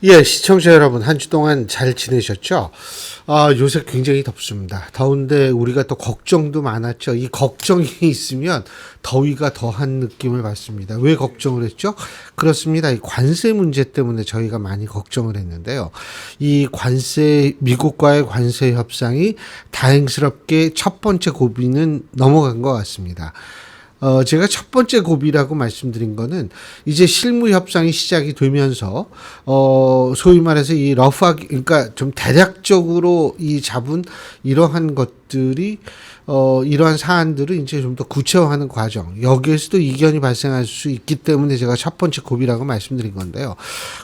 예, 시청자 여러분, 한 주 동안 잘 지내셨죠? 요새 굉장히 덥습니다. 더운데 우리가 또 걱정도 많았죠. 이 걱정이 있으면 더위가 더한 느낌을 받습니다. 왜 걱정을 했죠? 그렇습니다. 이 관세 문제 때문에 저희가 많이 걱정을 했는데요. 이 미국과의 관세 협상이 다행스럽게 첫 번째 고비는 넘어간 것 같습니다. 제가 첫 번째 고비라고 말씀드린 거는 이제 실무 협상이 시작이 되면서, 소위 말해서 이 러프하게, 그러니까 좀 대략적으로 이 잡은 이러한 것들이, 이러한 사안들을 이제 좀 더 구체화하는 과정, 여기에서도 이견이 발생할 수 있기 때문에 제가 첫 번째 고비라고 말씀드린 건데요.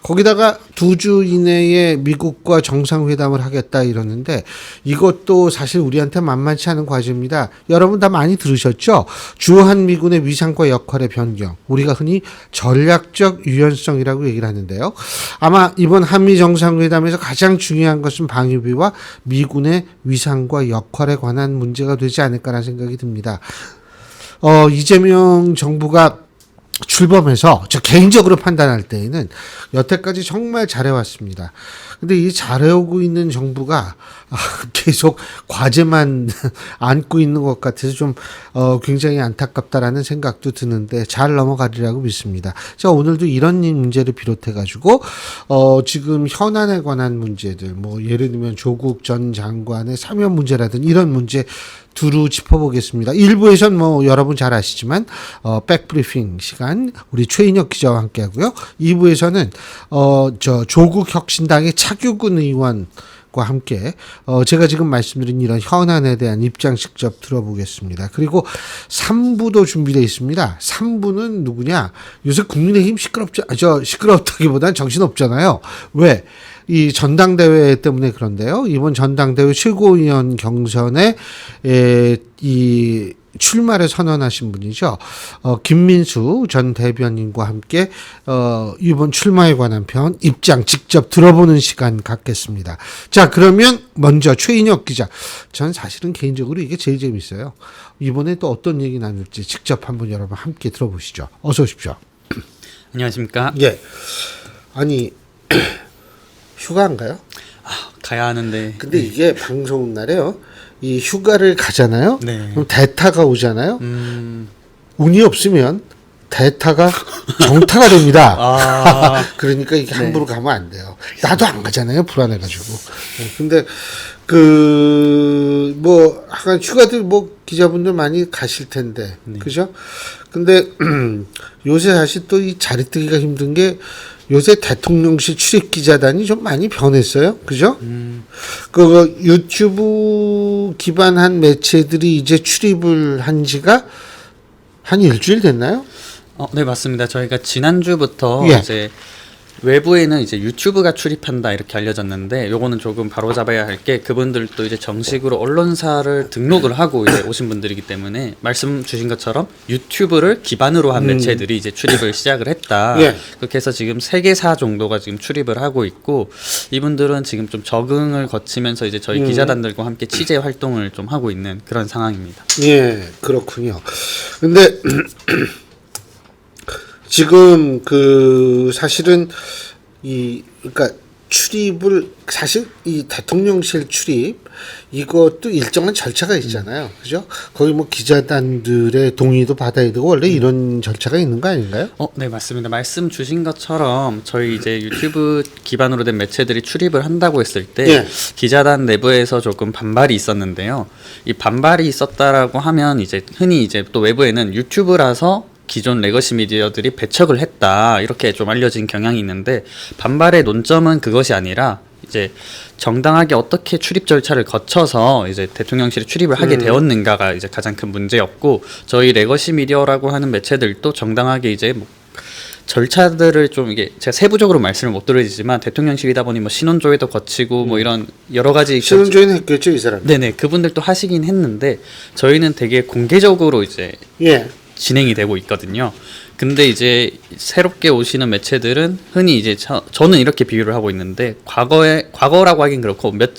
거기다가 2주 이내에 미국과 정상회담을 하겠다 이러는데 이것도 사실 우리한테 만만치 않은 과제입니다. 여러분 다 많이 들으셨죠? 주한미군의 위상과 역할의 변경, 우리가 흔히 전략적 유연성이라고 얘기를 하는데요. 아마 이번 한미 정상회담에서 가장 중요한 것은 방위비와 미군의 위상과 역할에 관한 문제가 되지 않을까라는 생각이 듭니다. 이재명 정부가 출범해서 저 개인적으로 판단할 때에는 여태까지 정말 잘해왔습니다. 근데 이 잘해오고 있는 정부가 계속 과제만 안고 있는 것 같아서 좀 굉장히 안타깝다라는 생각도 드는데 잘 넘어가리라고 믿습니다. 자, 오늘도 이런 문제를 비롯해가지고 지금 현안에 관한 문제들, 뭐 예를 들면 조국 전 장관의 사면 문제라든 이런 문제 두루 짚어보겠습니다. 1부에서는 뭐 여러분 잘 아시지만 백브리핑 시간 우리 최인혁 기자와 함께 하고요. 2부에서는 조국 혁신당의 차규근 의원과 함께 제가 지금 말씀드린 이런 현안에 대한 입장 직접 들어보겠습니다. 그리고 3부도 준비되어 있습니다. 3부는 누구냐? 요새 국민의힘 시끄럽다기보다는 정신없잖아요. 왜? 이 전당대회 때문에 그런데요. 이번 전당대회 최고위원 경선에 이 출마를 선언하신 분이죠. 김민수 전 대변인과 함께 이번 출마에 관한 편 입장 직접 들어보는 시간 갖겠습니다. 자, 그러면 먼저 최인혁 기자. 전 사실은 개인적으로 이게 제일 재밌어요. 이번에 또 어떤 얘기 나눌지 직접 한번 여러분 함께 들어보시죠. 어서 오십시오. 안녕하십니까? 예. 아니 휴가인가요? 가야 하는데. 근데 이게 방송 날에요. 이 휴가를 가잖아요. 네. 그럼 대타가 오잖아요. 운이 없으면 대타가 정타가 됩니다. 그러니까 이게 함부로 가면 안 돼요. 나도 안 가잖아요. 불안해가지고. 근데 하여간 휴가들 기자분들 많이 가실 텐데, 그죠? 근데 요새 사실 또 이 자리 뜨기가 힘든 게 요새 대통령실 출입 기자단이 좀 많이 변했어요. 그죠? 그 유튜브 기반한 매체들이 이제 출입을 한 지가 한 일주일 됐나요? 네, 맞습니다. 저희가 지난주부터 예. 이제 외부에는 이제 유튜브가 출입한다 이렇게 알려졌는데 요거는 조금 바로잡아야 할 게 그분들도 이제 정식으로 언론사를 등록을 하고 이제 오신 분들이기 때문에 말씀 주신 것처럼 유튜브를 기반으로 한 매체들이 이제 출입을 시작을 했다. 예. 그렇게 해서 지금 3개사 정도가 지금 출입을 하고 있고 이분들은 지금 좀 적응을 거치면서 이제 저희 기자단들과 함께 취재 활동을 좀 하고 있는 그런 상황입니다. 예, 그렇군요. 근데 지금 사실은 그러니까 출입을 사실 이 대통령실 출입 이것도 일정한 절차가 있잖아요. 그죠? 거기 기자단들의 동의도 받아야 되고 원래 이런 절차가 있는 거 아닌가요? 네, 맞습니다. 말씀 주신 것처럼 저희 이제 유튜브 기반으로 된 매체들이 출입을 한다고 했을 때 예. 기자단 내부에서 조금 반발이 있었는데요. 이 반발이 있었다라고 하면 이제 흔히 이제 또 외부에는 유튜브라서 기존 레거시 미디어들이 배척을 했다 이렇게 좀 알려진 경향이 있는데 반발의 논점은 그것이 아니라 이제 정당하게 어떻게 출입 절차를 거쳐서 이제 대통령실에 출입을 하게 되었는가가 이제 가장 큰 문제였고 저희 레거시 미디어라고 하는 매체들도 정당하게 이제 절차들을 좀 이게 제가 세부적으로 말씀을 못 드리지만 대통령실이다 보니 신원조회도 거치고 이런 여러 가지 신원조회는 했겠죠, 이 사람. 네네, 그분들도 하시긴 했는데 저희는 되게 공개적으로 이제 진행이 되고 있거든요. 근데 이제 새롭게 오시는 매체들은 흔히 이제 저는 이렇게 비유를 하고 있는데 과거라고 하긴 그렇고 몇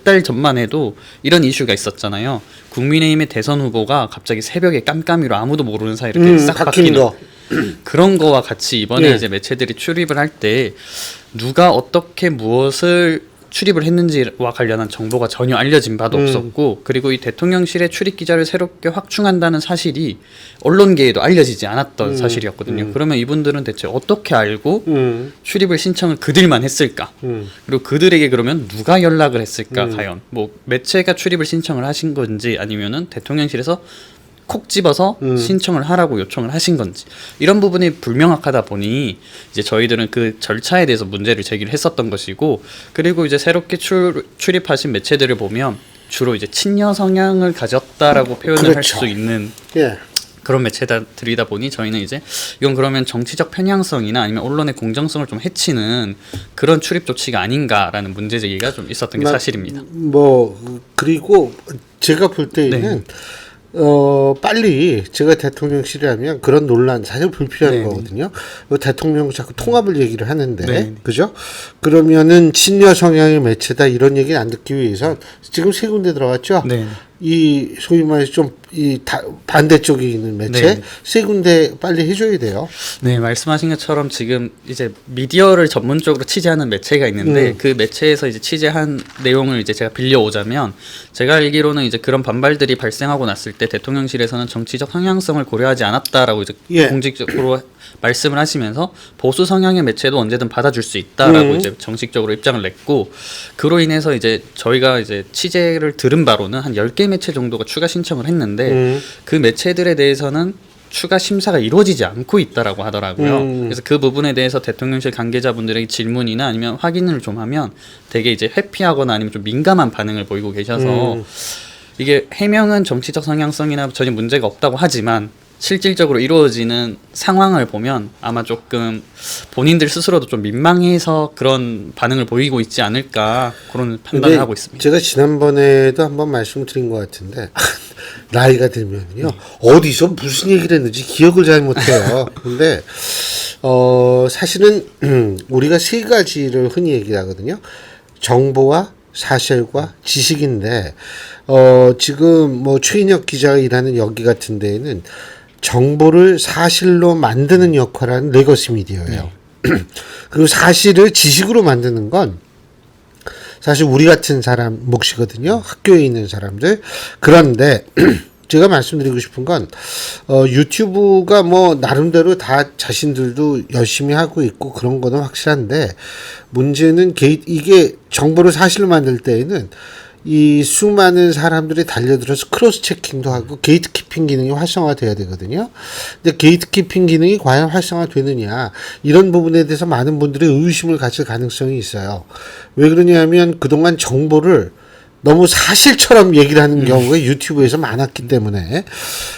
달 전만 해도 이런 이슈가 있었잖아요. 국민의힘의 대선 후보가 갑자기 새벽에 깜깜이로 아무도 모르는 사이 이렇게 싹 바뀌는 거. 그런 거와 같이 이번에 이제 매체들이 출입을 할 때 누가 어떻게 무엇을 출입을 했는지와 관련한 정보가 전혀 알려진 바도 없었고, 그리고 이 대통령실의 출입 기자를 새롭게 확충한다는 사실이 언론계에도 알려지지 않았던 사실이었거든요. 그러면 이분들은 대체 어떻게 알고 출입을 신청을 그들만 했을까? 그리고 그들에게 그러면 누가 연락을 했을까? 과연 뭐 매체가 출입을 신청을 하신 건지 아니면은 대통령실에서 콕 집어서 신청을 하라고 요청을 하신 건지, 이런 부분이 불명확하다 보니 이제 저희들은 그 절차에 대해서 문제를 제기를 했었던 것이고, 그리고 이제 새롭게 출입하신 매체들을 보면 주로 이제 친여 성향을 가졌다라고 표현을 할 그렇죠. 수 있는 예. 그런 매체들이다 보니 저희는 이제 이건 그러면 정치적 편향성이나 아니면 언론의 공정성을 좀 해치는 그런 출입 조치가 아닌가라는 문제 제기가 좀 있었던 게 사실입니다. 뭐 그리고 제가 볼 때에는 빨리 제가 대통령실이라면 그런 논란 사실 불필요한 네네. 거거든요. 대통령 자꾸 통합을 얘기를 하는데, 네네. 그죠? 그러면은 친여 성향의 매체다 이런 얘기는 안 듣기 위해서 지금 세 군데 들어갔죠. 네. 이 소위 말해서 좀 이 반대쪽에 있는 매체 네네. 세 군데 빨리 해줘야 돼요. 네, 말씀하신 것처럼 지금 이제 미디어를 전문적으로 취재하는 매체가 있는데 그 매체에서 이제 취재한 내용을 이제 제가 빌려오자면, 제가 알기로는 이제 그런 반발들이 발생하고 났을 때 대통령실에서는 정치적 성향성을 고려하지 않았다라고 이제 예. 공식적으로 말씀을 하시면서 보수 성향의 매체도 언제든 받아줄 수 있다라고 이제 정식적으로 입장을 냈고, 그로 인해서 이제 저희가 이제 취재를 들은 바로는 한 10개 매체 정도가 추가 신청을 했는데 그 매체들에 대해서는 추가 심사가 이루어지지 않고 있다라고 하더라고요. 그래서 그 부분에 대해서 대통령실 관계자분들에게 질문이나 아니면 확인을 좀 하면 되게 이제 회피하거나 아니면 좀 민감한 반응을 보이고 계셔서 이게 해명은 정치적 성향성이나 전혀 문제가 없다고 하지만 실질적으로 이루어지는 상황을 보면 아마 조금 본인들 스스로도 좀 민망해서 그런 반응을 보이고 있지 않을까, 그런 판단을 하고 있습니다. 제가 지난번에도 한번 말씀드린 것 같은데 나이가 들면요 어디서 무슨 얘기를 했는지 기억을 잘 못해요. 근데 사실은 우리가 세 가지를 흔히 얘기하거든요. 정보와 사실과 지식인데 지금 뭐 최인혁 기자가 일하는 여기 같은 데에는 정보를 사실로 만드는 역할을 하는 레거시 미디어예요. 그리고 사실을 지식으로 만드는 건 사실 우리 같은 사람 몫이거든요. 학교에 있는 사람들. 그런데 제가 말씀드리고 싶은 건 유튜브가 뭐 나름대로 다 자신들도 열심히 하고 있고 그런 거는 확실한데, 문제는 이게 정보를 사실로 만들 때에는 이 수많은 사람들이 달려들어서 크로스 체킹도 하고 게이트 키핑 기능이 활성화돼야 되거든요. 근데 게이트 키핑 기능이 과연 활성화되느냐, 이런 부분에 대해서 많은 분들이 의심을 가질 가능성이 있어요. 왜 그러냐면 그동안 정보를 너무 사실처럼 얘기를 하는 경우가 유튜브에서 많았기 때문에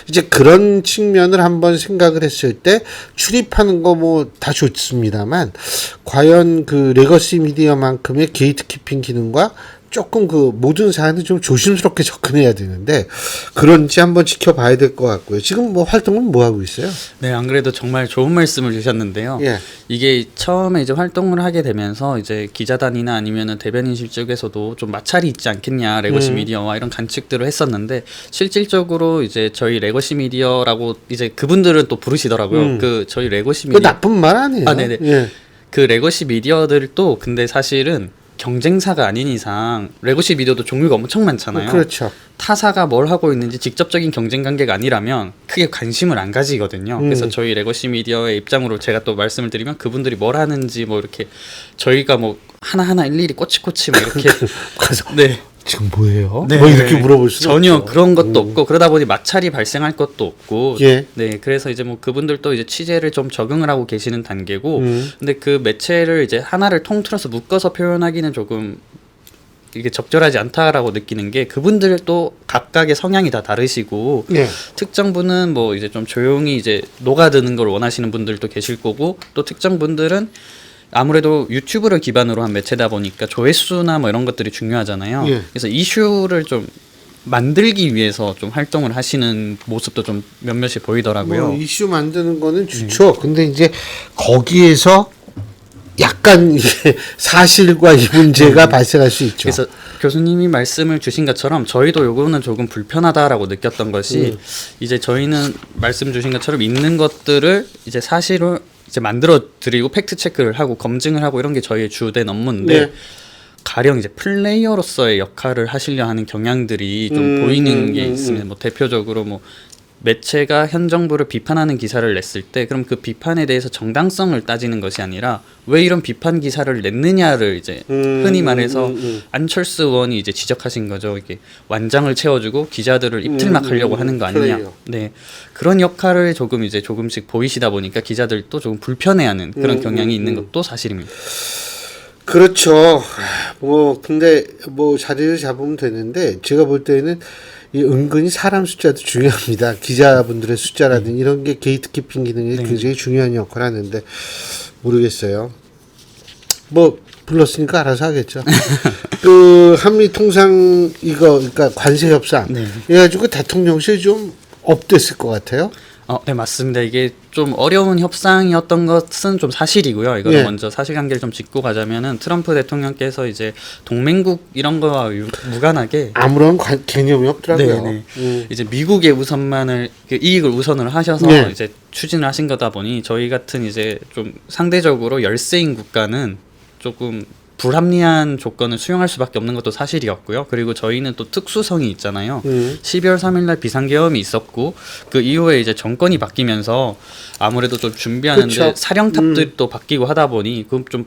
이제 그런 측면을 한번 생각을 했을 때 출입하는 거 뭐 다 좋습니다만 과연 그 레거시 미디어만큼의 게이트 키핑 기능과 조금 그 모든 사안을 좀 조심스럽게 접근해야 되는데 그런지 한번 지켜봐야 될 것 같고요. 지금 뭐 활동은 뭐 하고 있어요? 네, 안 그래도 정말 좋은 말씀을 주셨는데요. 예. 이게 처음에 이제 활동을 하게 되면서 이제 기자단이나 아니면은 대변인실 쪽에서도 좀 마찰이 있지 않겠냐, 레거시 미디어와 이런 관측들을 했었는데, 실질적으로 이제 저희 레거시 미디어라고 이제 그분들은 또 부르시더라고요. 그 저희 레거시 그 미디어. 나쁜 말 아니에요. 아, 네네. 예. 그 레거시 미디어들도 근데 사실은 경쟁사가 아닌 이상 레거시 미디어도 종류가 엄청 많잖아요. 그렇죠. 타사가 뭘 하고 있는지 직접적인 경쟁 관계가 아니라면 크게 관심을 안 가지거든요. 그래서 저희 레거시 미디어의 입장으로 제가 또 말씀을 드리면 그분들이 뭘 하는지 뭐 이렇게 저희가 뭐 하나하나 일일이 꼬치꼬치 막 이렇게 가서 네. 지금 뭐예요? 네, 뭐 이렇게 물어볼 수 전혀 없죠. 그런 것도 없고, 그러다 보니 마찰이 발생할 것도 없고, 예. 네, 그래서 이제 뭐 그분들도 이제 취재를 좀 적응을 하고 계시는 단계고, 근데 그 매체를 이제 하나를 통틀어서 묶어서 표현하기는 조금 이게 적절하지 않다라고 느끼는 게, 그분들도 각각의 성향이 다 다르시고, 예. 특정 분은 뭐 이제 좀 조용히 이제 녹아드는 걸 원하시는 분들도 계실 거고, 또 특정 분들은 아무래도 유튜브를 기반으로 한 매체다 보니까 조회수나 뭐 이런 것들이 중요하잖아요. 예. 그래서 이슈를 좀 만들기 위해서 좀 활동을 하시는 모습도 좀 몇몇이 보이더라고요. 뭐 이슈 만드는 거는 좋죠. 근데 이제 거기에서 약간 이게 사실과 이 문제가 발생할 수 있죠. 그래서 교수님이 말씀을 주신 것처럼 저희도 요거는 조금 불편하다라고 느꼈던 것이, 이제 저희는 말씀 주신 것처럼 있는 것들을 이제 사실을 이제 만들어 드리고 팩트 체크를 하고 검증을 하고 이런 게 저희의 주된 업무인데 네. 가령 이제 플레이어로서의 역할을 하시려 하는 경향들이 좀 보이는 게 있습니다. 뭐 대표적으로 뭐 매체가 현 정부를 비판하는 기사를 냈을 때 그럼 그 비판에 대해서 정당성을 따지는 것이 아니라 왜 이런 비판 기사를 냈느냐를 이제 흔히 말해서 안철수 의원이 이제 지적하신 거죠. 이게 완장을 채워주고 기자들을 입틀막하려고 하는 거 아니냐. 그래요. 네, 그런 역할을 조금 이제 조금씩 보이시다 보니까 기자들도 조금 불편해하는 그런 경향이 있는 것도 사실입니다. 그렇죠. 뭐 근데 뭐 자리를 잡으면 되는데 제가 볼 때는 이 은근히 사람 숫자도 중요합니다. 기자분들의 숫자라든지 이런 게 게이트키핑 기능이 굉장히 중요한 역할을 하는데 모르겠어요. 뭐 불렀으니까 알아서 하겠죠. 그 한미 통상 이거 그러니까 관세 협상 해가지고 대통령실 좀 업됐을 것 같아요. 네, 맞습니다. 이게 좀 어려운 협상이었던 것은 좀 사실이고요. 이거는 예. 먼저 사실관계를 좀 짚고 가자면은 트럼프 대통령께서 이제 동맹국 이런 거와 무관하게 아무런 개념이 없더라고요. 네네. 이제 미국의 우선만을 그 이익을 우선을 하셔서 네. 이제 추진을 하신 거다 보니 저희 같은 이제 좀 상대적으로 열세인 국가는 조금 불합리한 조건을 수용할 수밖에 없는 것도 사실이었고요. 그리고 저희는 또 특수성이 있잖아요. 12월 3일 날 비상계엄이 있었고 그 이후에 이제 정권이 바뀌면서 아무래도 좀 준비하는데 그쵸. 사령탑들도 바뀌고 하다 보니 그 좀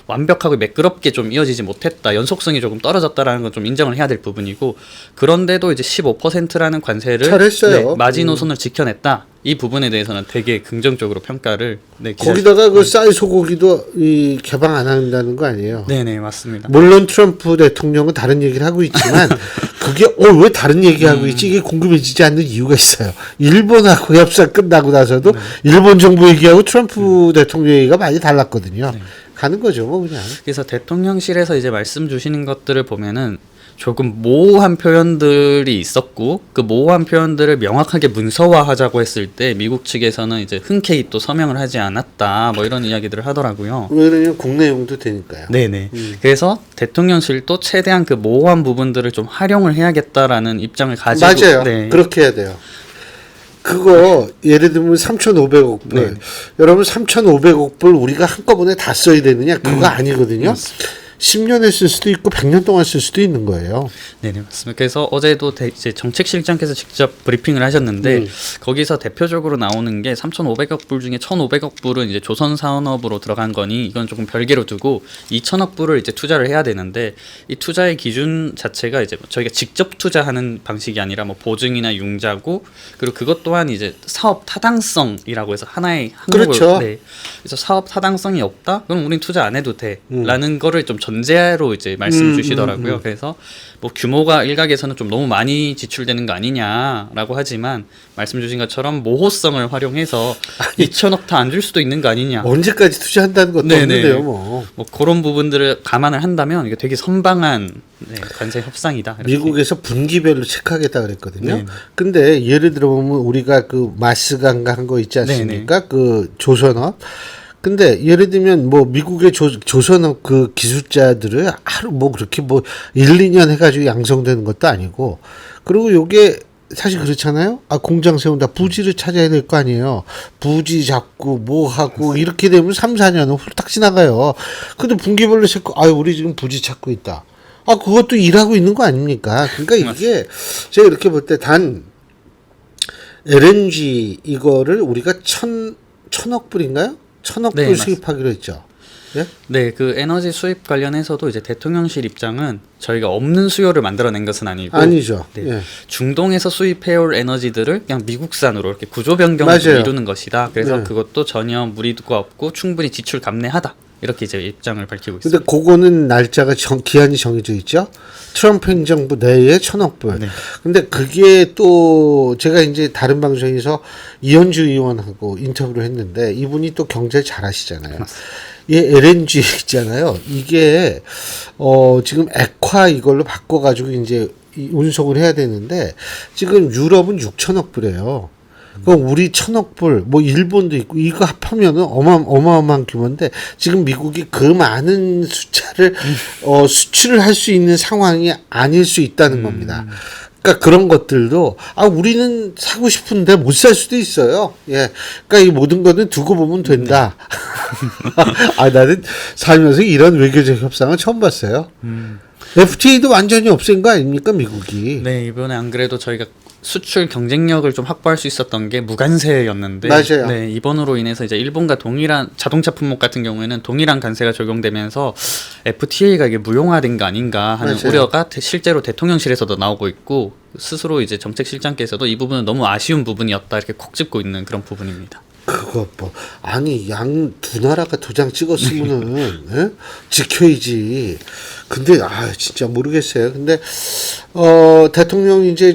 완벽하고 매끄럽게 좀 이어지지 못했다. 연속성이 조금 떨어졌다라는 건 좀 인정을 해야 될 부분이고 그런데도 이제 15%라는 관세를 잘했어요. 마지노선을 지켜냈다. 이 부분에 대해서는 되게 긍정적으로 평가를 거기다가 그 쌀 소고기도 이 개방 안 한다는 거 아니에요? 네네 맞습니다. 물론 트럼프 대통령은 다른 얘기를 하고 있지만 그게 왜 다른 얘기하고 있지 이게 궁금해지지 않는 이유가 있어요. 일본하고 협상 끝나고 나서도 일본 정부 얘기하고 트럼프 대통령 얘기가 많이 달랐거든요. 가는 거죠, 뭐 그냥. 그래서 대통령실에서 이제 말씀 주시는 것들을 보면은 조금 모호한 표현들이 있었고 그 모호한 표현들을 명확하게 문서화하자고 했을 때 미국 측에서는 이제 흔쾌히 또 서명을 하지 않았다 뭐 이런 이야기들을 하더라고요. 왜냐면 국내용도 되니까요. 네네. 그래서 대통령실도 최대한 그 모호한 부분들을 좀 활용을 해야겠다라는 입장을 가지고 맞아요. 네. 그렇게 해야 돼요. 그거 예를 들면 3,500억 불. 네. 여러분 3,500억 불 우리가 한꺼번에 다 써야 되느냐? 그거 아니거든요. 10년에 쓸 수도 있고 100년 동안 쓸 수도 있는 거예요. 네네 맞습니다. 그래서 어제도 이제 정책실장께서 직접 브리핑을 하셨는데 거기서 대표적으로 나오는 게 3,500억 불 중에 1,500억 불은 이제 조선 산업으로 들어간 거니 이건 조금 별개로 두고 2,000억 불을 이제 투자를 해야 되는데 이 투자의 기준 자체가 이제 저희가 직접 투자하는 방식이 아니라 뭐 보증이나 융자고 그리고 그것 또한 이제 사업 타당성이라고 해서 하나의 항목을 그렇죠. 네. 그래서 사업 타당성이 없다? 그럼 우린 투자 안 해도 돼라는 거를 좀 전제로 이제 말씀 주시더라고요. 그래서 뭐 규모가 일각에서는 좀 너무 많이 지출되는 거 아니냐라고 하지만 말씀 주신 것처럼 모호성을 활용해서 2천억 다 안 줄 수도 있는 거 아니냐. 언제까지 투자한다는 것도 네네. 없는데요, 뭐. 뭐 그런 부분들을 감안을 한다면 이게 되게 선방한 관세 협상이다. 이렇게. 미국에서 분기별로 체크하겠다 그랬거든요. 네네. 근데 예를 들어 보면 우리가 그 마스강가 한 거 있지 않습니까? 그 조선업. 근데 예를 들면 뭐 미국의 조선업 그 기술자들을 하루 뭐 그렇게 뭐 1, 2년 해가지고 양성되는 것도 아니고 그리고 요게 사실 그렇잖아요. 공장 세운다. 부지를 찾아야 될 거 아니에요. 부지 잡고 뭐 하고 이렇게 되면 3, 4년은 훌딱 지나가요. 근데 분기별로 체크 우리 지금 부지 찾고 있다. 그것도 일하고 있는 거 아닙니까? 그러니까 이게 제가 이렇게 볼 때 단 LNG 이거를 우리가 천억 불인가요? 1,000억 불 수입하기로 했죠. 예? 네, 그 에너지 수입 관련해서도 이제 대통령실 입장은 저희가 없는 수요를 만들어낸 것은 아니죠. 네, 예. 중동에서 수입해올 에너지들을 그냥 미국산으로 이렇게 구조 변경을 맞아요. 이루는 것이다. 그래서 네. 그것도 전혀 무리가 없고 충분히 지출 감내하다. 이렇게 이제 입장을 밝히고 있습니다. 근데 그거는 날짜가 기한이 정해져 있죠. 트럼프 행정부 내에 1,000억 불. 네. 근데 그게 또 제가 이제 다른 방송에서 이현주 의원하고 인터뷰를 했는데 이분이 또 경제 잘 하시잖아요. 예, LNG 있잖아요. 이게 지금 액화 이걸로 바꿔가지고 이제 운송을 해야 되는데 지금 유럽은 6,000억 불이에요. 그럼 우리 1,000억 불, 뭐 일본도 있고 이거 합하면은 어마어마한 규모인데 지금 미국이 그 많은 숫자를 수출을 할 수 있는 상황이 아닐 수 있다는 겁니다. 그러니까 그런 것들도 우리는 사고 싶은데 못 살 수도 있어요. 예, 그러니까 이 모든 거는 두고 보면 된다. 나는 살면서 이런 외교적 협상은 처음 봤어요. FTA도 완전히 없앤 거 아닙니까, 미국이? 네, 이번에 안 그래도 저희가 수출 경쟁력을 좀 확보할 수 있었던 게 무관세였는데, 맞아요. 네, 이번으로 인해서 이제 일본과 동일한 자동차 품목 같은 경우에는 동일한 관세가 적용되면서 FTA가 이게 무용화된 거 아닌가 하는 맞아요. 우려가 실제로 대통령실에서도 나오고 있고, 스스로 이제 정책실장께서도 이 부분은 너무 아쉬운 부분이었다 이렇게 콕 짚고 있는 그런 부분입니다. 그거 양 두 나라가 도장 찍었으면은 예? 지켜야지. 근데 진짜 모르겠어요. 근데 대통령 이제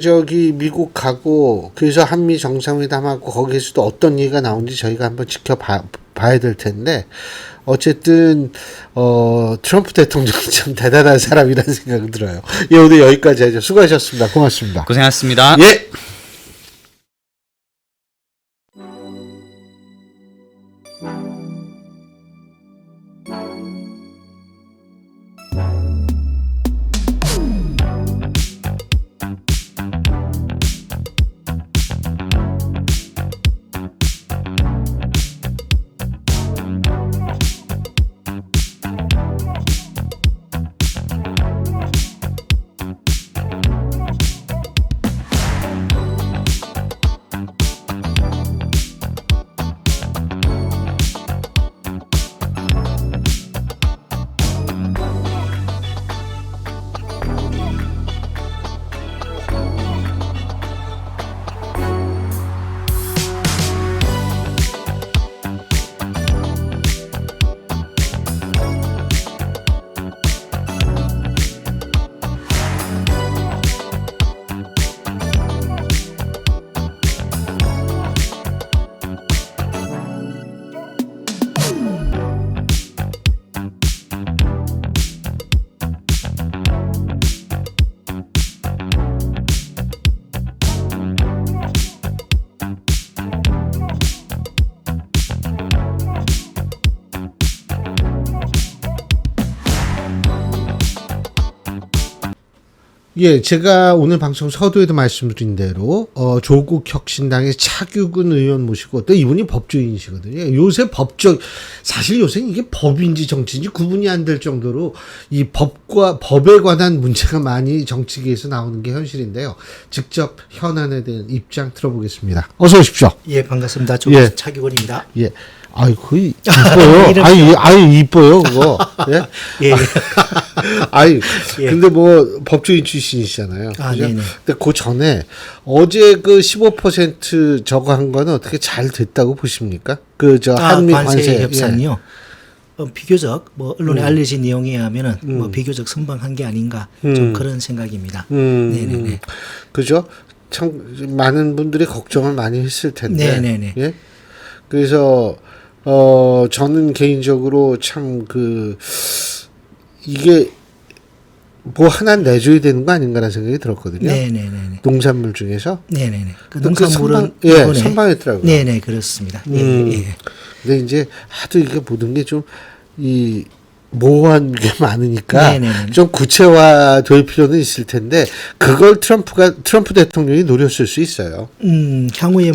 미국 가고 그래서 한미 정상회담하고 거기에서도 어떤 얘기가 나오는지 저희가 한번 봐야 될 텐데 어쨌든 트럼프 대통령이 참 대단한 사람이라는 생각이 들어요. 예, 오늘 여기까지 하죠. 수고하셨습니다. 고맙습니다. 고생하셨습니다. 예. 예, 제가 오늘 방송 서두에도 말씀드린 대로 조국 혁신당의 차규근 의원 모시고 또 이분이 법조인이시거든요. 요새 사실 요새 이게 법인지 정치인지 구분이 안 될 정도로 이 법에 관한 문제가 많이 정치계에서 나오는 게 현실인데요. 직접 현안에 대한 입장 들어보겠습니다. 어서 오십시오. 예, 반갑습니다. 예. 차규건입니다. 예. 이뻐요. 이뻐요, 그거. 예? 예. 예. 근데 법조인 출신이시잖아요. 그죠? 네네. 근데 그 전에 어제 15% 저거 한 거는 어떻게 잘 됐다고 보십니까? 한미 관세 협상이요. 비교적 언론에 알려진 내용에 의하면은 비교적 선방한 게 아닌가 좀 그런 생각입니다. 네네네. 그죠? 참 많은 분들이 걱정을 많이 했을 텐데. 네네네. 예? 그래서 저는 개인적으로 참 이게 하나 내줘야 되는 거 아닌가라는 생각이 들었거든요. 네네네. 농산물 중에서. 네네네. 농산물은 선방했더라고요. 네네, 그렇습니다. 예. 근데 이제 하도 이게 모든 게 좀 모호한 게 많으니까 네네네. 좀 구체화될 필요는 있을 텐데 그걸 트럼프 대통령이 노렸을 수 있어요. 향후에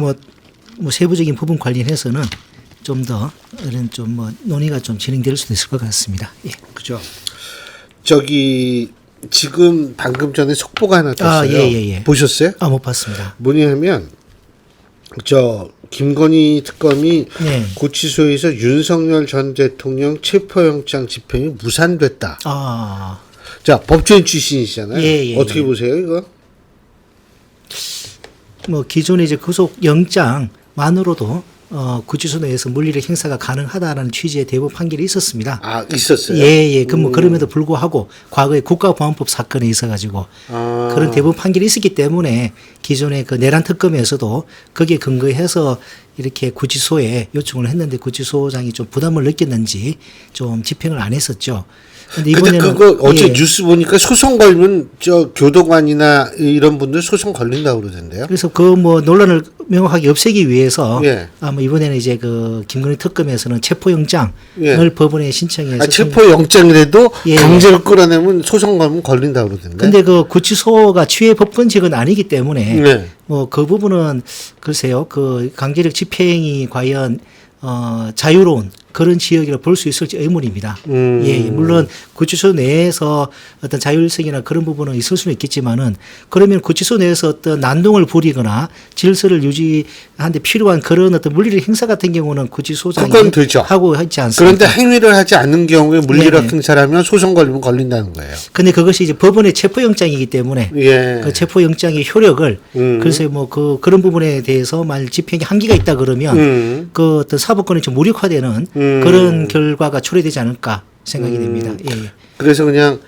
세부적인 부분 관련해서는 좀 더 이런 논의가 좀 진행될 수도 있을 것 같습니다. 예. 그죠. 지금 방금 전에 속보가 하나 떴어요. 예. 보셨어요? 못 봤습니다. 뭐냐면 김건희 특검이 네. 구치소에서 윤석열 전 대통령 체포영장 집행이 무산됐다. 자, 법조인 출신이시잖아요. 예. 어떻게 보세요, 이거? 기존의 이제 구속 영장만으로도 구치소 내에서 물리력 행사가 가능하다라는 취지의 대법원 판결이 있었습니다. 있었어요? 예. 그럼에도 불구하고 과거에 국가보안법 사건에 있어가지고 그런 대법원 판결이 있었기 때문에 기존의 내란 특검에서도 거기에 근거해서 이렇게 구치소에 요청을 했는데 구치소장이 좀 부담을 느꼈는지 좀 집행을 안 했었죠. 근데 근데 이번에는 그거 어제 예. 뉴스 보니까 소송 걸면 저 교도관이나 이런 분들 소송 걸린다고 그러던데요. 그래서 그 뭐 논란을 명확하게 없애기 위해서 예. 뭐 이번에는 이제 그 김건희 특검에서는 체포영장을 예. 법원에 신청해서 체포 영장이라도 예. 강제로 끌어내면 소송 걸면 걸린다고 그러던데. 근데 그 구치소가 취해 법권직은 아니기 때문에 네. 뭐 그 부분은 글쎄요 그 강제력 집행이 과연 자유로운 그런 지역이라 볼 수 있을지 의문입니다. 예, 물론 구치소 내에서 어떤 자율성이나 그런 부분은 있을 수는 있겠지만은 그러면 구치소 내에서 어떤 난동을 부리거나 질서를 유지하는데 필요한 그런 어떤 물리적 행사 같은 경우는 구치소장이 그건 되죠. 하고 있지 않습니까? 그런데 행위를 하지 않는 경우에 물리력 네네. 행사라면 소송 걸리면 걸린다는 거예요. 근데 그것이 이제 법원의 체포영장이기 때문에 예. 그 체포영장의 효력을 글쎄 뭐 그런 부분에 대해서 만약 집행에 한계가 있다 그러면 그 어떤 사법권이 좀 무력화되는 그런 결과가 초래되지 않을까 생각이 됩니다. 예. 그래서 그냥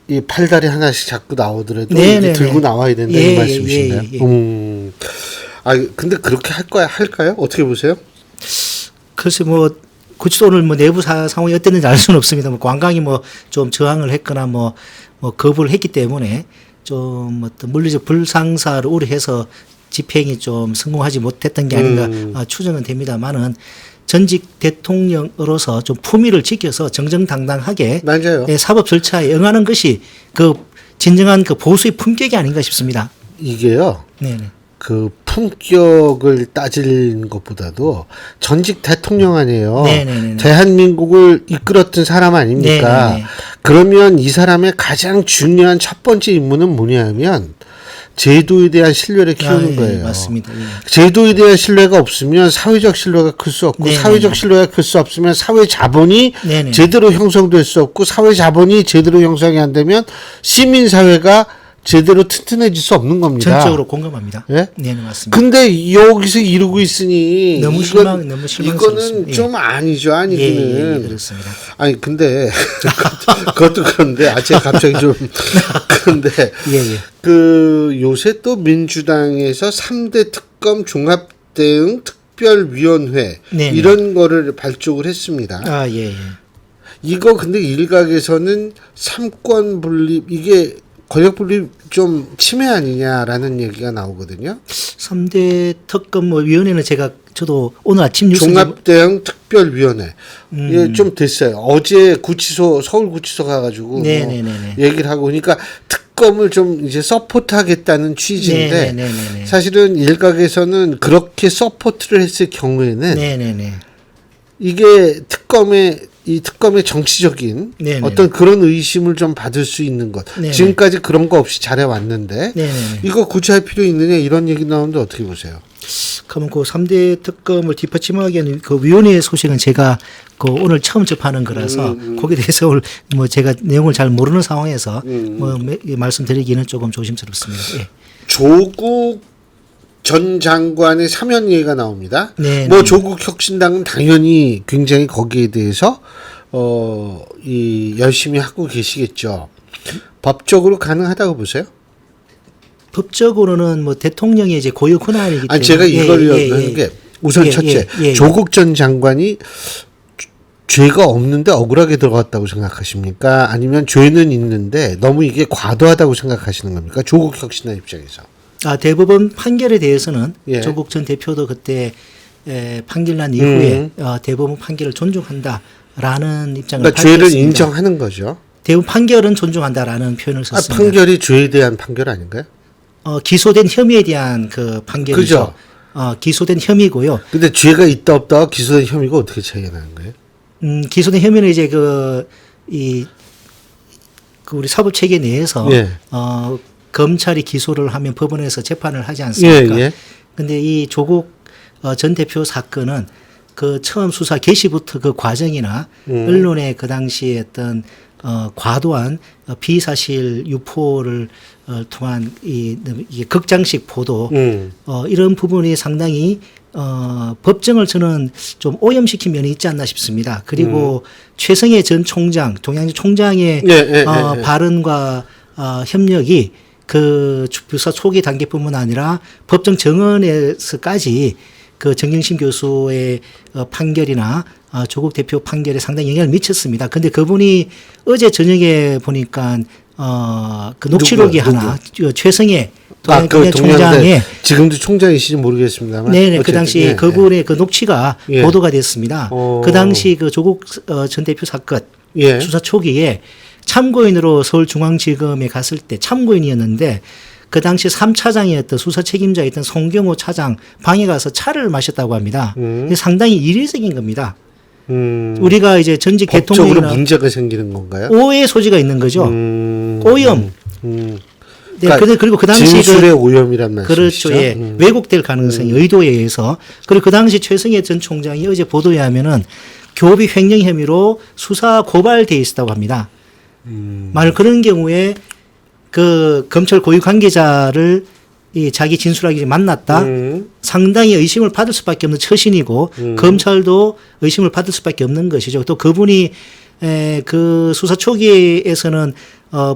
이 팔다리 하나씩 자꾸 나오더라도 네네네. 이게 들고 나와야 된다 예, 이 말씀이신가요? 예, 예. 아 근데 그렇게 할까요? 어떻게 보세요? 글쎄 뭐 구치소 오늘 뭐 내부 상황이 어땠는지 알 수는 없습니다. 뭐 관광이 뭐 좀 저항을 했거나 뭐 거부를 했기 때문에 좀 어떤 물리적 불상사를 우려해서 집행이 좀 성공하지 못했던 게 아닌가 추정은 됩니다만은 전직 대통령으로서 좀 품위를 지켜서 정정당당하게 맞아요. 예, 사법 절차에 응하는 것이 그 진정한 그 보수의 품격이 아닌가 싶습니다. 이게요. 네네. 그 품격을 따지는 것보다도 전직 대통령 아니에요. 네네네. 대한민국을 이끌었던 사람 아닙니까? 네네네. 그러면 이 사람의 가장 중요한 첫 번째 임무는 뭐냐면 제도에 대한 신뢰를 키우는 예, 거예요. 맞습니다. 예. 제도에 대한 신뢰가 없으면 사회적 신뢰가 클 수 없고 네네네. 사회적 신뢰가 클 수 없으면 사회 자본이 네네. 제대로 형성될 수 없고 사회 자본이 제대로 형성이 안 되면 시민 사회가 제대로 튼튼해질 수 없는 겁니다. 전적으로 공감합니다. 예? 네, 맞습니다. 근데 여기서 이루고 있으니 너무 이거는 실망스럽습니다. 예. 좀 아니죠, 예, 아니기는. 예, 그렇습니다. 아니 근데 그것도 그런데 제가 갑자기 좀 그런데 예, 예. 그 요새 또 민주당에서 3대 특검 종합 대응 특별위원회 네네. 이런 거를 발족을 했습니다. 아, 예, 예. 이거 근데 일각에서는 삼권 분립 이게 권력 분립 좀 침해 아니냐라는 얘기가 나오거든요. 3대 특검 뭐 위원회는 저도 오늘 아침 뉴스 종합대응 특별위원회. 예, 좀 됐어요. 어제 구치소 서울 구치소 가가지고 네네네네. 얘기를 하고 그러니까 특검을 좀 이제 서포트하겠다는 취지인데 네네네네. 사실은 일각에서는 그렇게 서포트를 했을 경우에는 네네네. 이게 이 특검의 정치적인 네네. 어떤 그런 의심을 좀 받을 수 있는 것. 네네. 지금까지 그런 거 없이 잘해왔는데 네네네. 이거 구체할 필요 있느냐 이런 얘기 나오는데 어떻게 보세요? 그러면 그 3대 특검을 뒷받침하기 위한 그 위원회 소식은 제가 그 오늘 처음 접하는 거라서 거기에 대해서 오늘 뭐 제가 내용을 잘 모르는 상황에서 뭐 말씀드리기는 조금 조심스럽습니다. 예. 조국 전 장관의 사면 얘기가 나옵니다. 네, 뭐 네. 조국 혁신당은 당연히 굉장히 거기에 대해서 열심히 하고 계시겠죠. 법적으로 가능하다고 보세요? 법적으로는 뭐 대통령의 이제 고유 권한이기 때문에. 아니 제가 이걸 예, 하는 예. 게 우선 예, 첫째 예, 예. 조국 전 장관이 죄가 없는데 억울하게 들어갔다고 생각하십니까? 아니면 죄는 있는데 너무 이게 과도하다고 생각하시는 겁니까? 조국 혁신당 입장에서. 대법원 판결에 대해서는 예. 조국 전 대표도 그때 판결 난 이후에 대법원 판결을 존중한다라는 입장을 그러니까 죄를 밝혔습니다. 인정하는 거죠. 대법원 판결은 존중한다라는 표현을 썼습니다. 판결이 죄에 대한 판결 아닌가요? 기소된 혐의에 대한 그 판결이죠. 그죠. 기소된 혐의고요. 근데 죄가 있다 없다가 기소된 혐의가 어떻게 차이가 나는 거예요? 기소된 혐의는 이제 그 우리 사법 체계 내에서 예. 검찰이 기소를 하면 법원에서 재판을 하지 않습니까? 예. 근데 이 조국 전 대표 사건은 그 처음 수사 개시부터 그 과정이나 언론의 그 당시에 어떤 과도한 비사실 유포를 통한 이게 극장식 보도 이런 부분이 상당히 법정을 저는 좀 오염시킨 면이 있지 않나 싶습니다. 그리고 최성해 전 총장, 동양지 총장의 발언과 협력이 그 수사 초기 단계뿐만 아니라 법정 정언에서까지 그 정경심 교수의 판결이나 조국 대표 판결에 상당히 영향을 미쳤습니다. 근데 그분이 어제 저녁에 보니까 그 녹취록이 누구요? 하나 최성해 그 동양경제 총장의 지금도 총장이신지 모르겠습니다만. 네네 그 어쨌든, 당시 예, 그분의 그 녹취가 예. 보도가 됐습니다. 그 당시 그 조국 전 대표 사건 예. 수사 초기에 참고인으로 서울중앙지검에 갔을 때 참고인이었는데 그 당시 3차장이었던 수사 책임자였던 송경호 차장 방에 가서 차를 마셨다고 합니다. 이게 상당히 이례적인 겁니다. 우리가 이제 전직 법적으로 대통령이나 문제가 생기는 건가요? 오해 소지가 있는 거죠. 오염. 네, 그러니까 그리고 그 당시 진술의 오염이란 말씀이시죠? 그렇죠. 예. 왜곡될 가능성이 의도에 의해서. 그리고 그 당시 최성해 전 총장이 어제 보도에 하면은 교비 횡령 혐의로 수사 고발돼 있었다고 합니다. 만약 그런 경우에 그 검찰 고위 관계자를 이 자기 진술하기 전에 만났다. 상당히 의심을 받을 수밖에 없는 처신이고 검찰도 의심을 받을 수밖에 없는 것이죠. 또 그분이 그 수사 초기에서는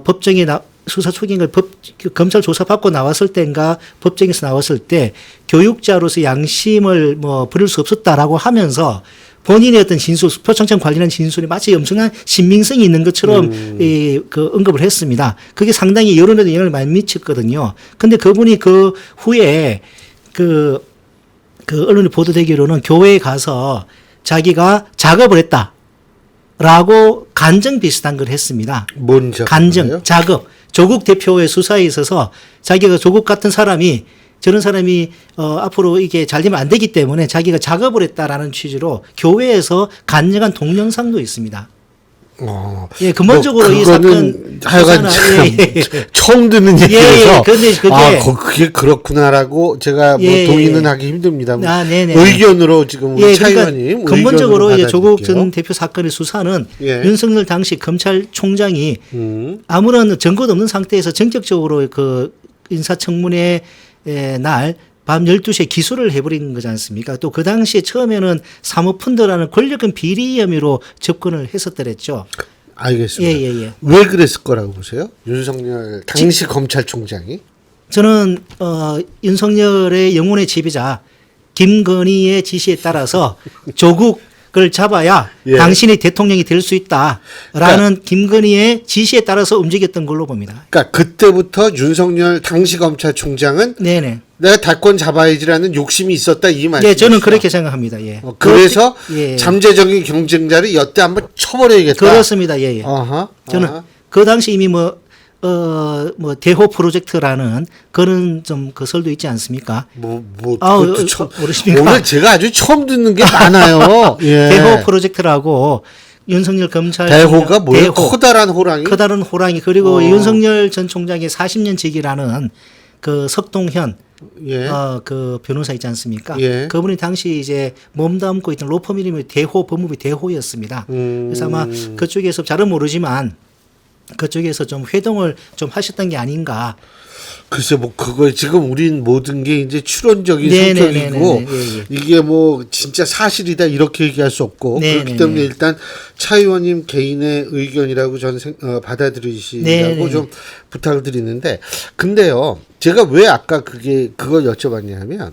법정에 수사 초기인가 검찰 조사 받고 나왔을 때인가 법정에서 나왔을 때 교육자로서 양심을 뭐 버릴 수 없었다라고 하면서 본인의 어떤 진술, 표창장 관련한 진술이 마치 엄청난 신빙성이 있는 것처럼 그 언급을 했습니다. 그게 상당히 여론에도 영향을 많이 미쳤거든요. 근데 그분이 그 후에 그 언론에 보도되기로는 교회에 가서 자기가 작업을 했다. 라고 간증 비슷한 걸 했습니다. 뭔 작업이에요? 간증, 작업. 조국 대표의 수사에 있어서 자기가 조국 같은 사람이 저런 사람이 앞으로 이게 잘 되면 안 되기 때문에 자기가 작업을 했다라는 취지로 교회에서 간증한 동영상도 있습니다. 예, 근본적으로 이 사건 하여간 참 처음 듣는 예, 얘기라서 근데 그게 그게 그렇구나라고 제가 뭐 동의는 하기 힘듭니다. 네네. 의견으로 지금 우리 차 그러니까 의원님 근본적으로 이제 조국 받아들일게요. 전 대표 사건의 수사는 예. 윤석열 당시 검찰총장이 아무런 증거도 없는 상태에서 전격적으로 그 인사청문회 날 밤 12시에 기소를 해버린 거지 않습니까? 또 그 당시에 처음에는 사모펀드라는 권력은 비리 혐의로 접근을 했었더랬죠. 알겠습니다. 예. 왜 그랬을 거라고 보세요? 윤석열 당시 검찰총장이? 저는 윤석열의 영혼의 지배자 김건희의 지시에 따라서 조국을 잡아야 예. 당신이 대통령이 될 수 있다라는 김건희의 지시에 따라서 움직였던 걸로 봅니다. 그러니까 그때부터 윤석열 당시 검찰총장은 네네. 내가 달권 잡아야지라는 욕심이 있었다 이 말이죠. 네, 저는 그렇게 생각합니다. 예. 그래서 예. 잠재적인 경쟁자를 여태 한번 쳐버려야겠다. 그렇습니다. 예. 어허, 저는 어허. 그 당시 이미 뭐 대호 프로젝트라는 그런 좀 그 설도 있지 않습니까? 그것도 처음, 모르십니까? 오늘 제가 아주 처음 듣는 게 많아요. 예. 대호 프로젝트라고 윤석열 검찰 대호가 뭐예요? 커다란 호랑이? 커다란 호랑이 그리고 윤석열 전 총장의 40년 직이라는 그 석동현 예. 그 변호사 있지 않습니까? 예. 그분이 당시 이제 몸담고 있던 로펌 이름이 대호 법무부 대호였습니다. 그래서 아마 그쪽에서 잘은 모르지만 그쪽에서 좀 회동을 좀 하셨던 게 아닌가. 글쎄 뭐 그거 지금 우린 모든 게 이제 추론적인 네네네네네. 성격이고 예. 이게 뭐 진짜 사실이다 이렇게 얘기할 수 없고 네네네. 그렇기 때문에 일단 차 의원님 개인의 의견이라고 저는 받아들이시라고 네네. 좀 부탁을 드리는데 근데요 제가 왜 아까 그걸 여쭤봤냐면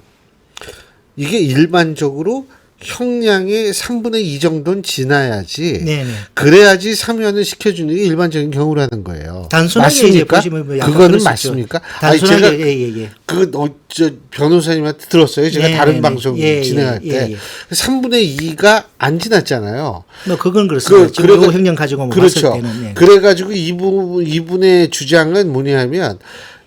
이게 일반적으로 형량의 3분의 2 정도는 지나야지 네네. 그래야지 사면을 시켜주는 게 일반적인 경우라는 거예요. 단순하게 맞습니까? 이제 보시면 뭐 약간 그거는 그럴 수 맞습니까? 있죠. 단순하게 아니, 제가 예. 저 변호사님한테 들었어요. 제가 네네네. 다른 방송 진행할 때 예. 3분의 2가 안 지났잖아요. 뭐 그건 그렇습니다. 지금 요 형량 가지고 그렇죠. 봤을 때는. 예. 그래가지고 이분의 주장은 뭐냐면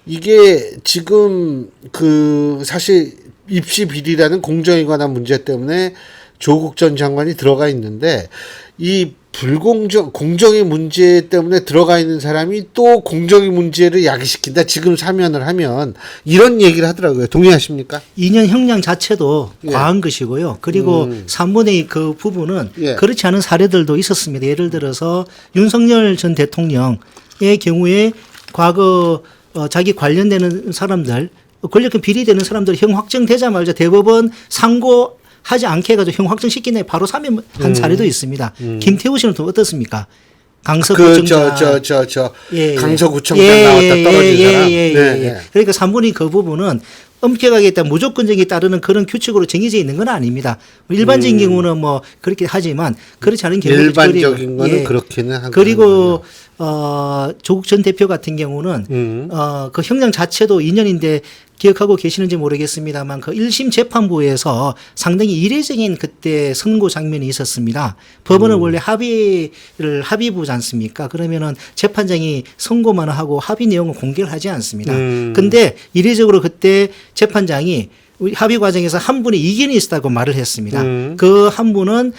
이게 지금 그 사실 입시 비리라는 공정에 관한 문제 때문에 조국 전 장관이 들어가 있는데 이 공정의 문제 때문에 들어가 있는 사람이 또 공정의 문제를 야기시킨다. 지금 사면을 하면 이런 얘기를 하더라고요. 동의하십니까? 2년 형량 자체도 예. 과한 것이고요. 그리고 3분의 2 그 부분은 예. 그렇지 않은 사례들도 있었습니다. 예를 들어서 윤석열 전 대통령의 경우에 과거 자기 관련되는 사람들 권력형 비리되는 사람들 형 확정되자마자 대법원 상고하지 않게 해가지고 형 확정시키네 바로 사면한 사례도 있습니다. 김태우 씨는 또 어떻습니까? 강서구청장. 강서구청장 나왔다 떨어진 사람. 그러니까 3분의 그 부분은 엄격하게 일단 무조건적이 따르는 그런 규칙으로 정해져 있는 건 아닙니다. 일반적인 경우는 뭐 그렇게 하지만 그렇지 않은 경우는 일반적인 거는 그렇게는 한 그리고 조국 전 대표 같은 경우는 그 형량 자체도 2년인데 기억하고 계시는지 모르겠습니다만 그 1심 재판부에서 상당히 이례적인 그때 선고 장면이 있었습니다. 법원은 원래 합의부지 않습니까? 그러면은 재판장이 선고만 하고 합의 내용은 공개를 하지 않습니다. 근데 이례적으로 그때 재판장이 우리 합의 과정에서 한 분이 이견이 있었다고 말을 했습니다. 그 한 분은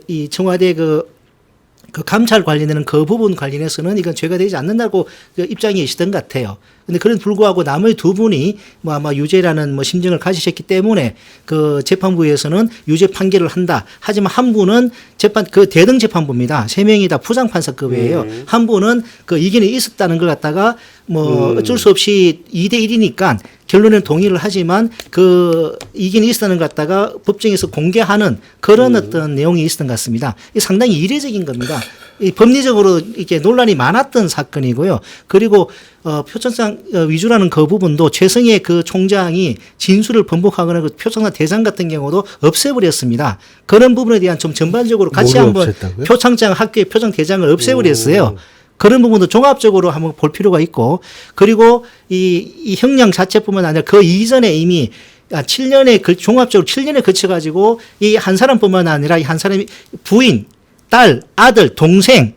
이 청와대 그 감찰 관련되는 그 부분 관련해서는 이건 죄가 되지 않는다고 그 입장이시던 것 같아요. 근데 그런 불구하고 나머지 두 분이 뭐 아마 유죄라는 뭐 심정을 가지셨기 때문에 그 재판부에서는 유죄 판결을 한다. 하지만 한 분은 그 대등 재판부입니다. 3명이 다 부장판사급이에요. 한 분은 그 이견이 있었다는 걸 갖다가 뭐 어쩔 수 없이 2대1이니까 결론에는 동의를 하지만 그 이견이 있었다는 것 갖다가 법정에서 공개하는 그런 어떤 내용이 있었던 것 같습니다. 이게 상당히 이례적인 겁니다. 이 법리적으로 이렇게 논란이 많았던 사건이고요. 그리고 표창장 위주라는 그 부분도 최성해 그 총장이 진술을 번복하거나 그 표창장 대장 같은 경우도 없애버렸습니다. 그런 부분에 대한 좀 전반적으로 같이 한번 없앴다고요? 표창장 학교의 표창 대장을 없애버렸어요. 그런 부분도 종합적으로 한번 볼 필요가 있고, 그리고 이 형량 자체뿐만 아니라 그 이전에 이미 7년에 종합적으로 7년에 거쳐가지고 이 한 사람뿐만 아니라 이 한 사람이 부인, 딸, 아들, 동생,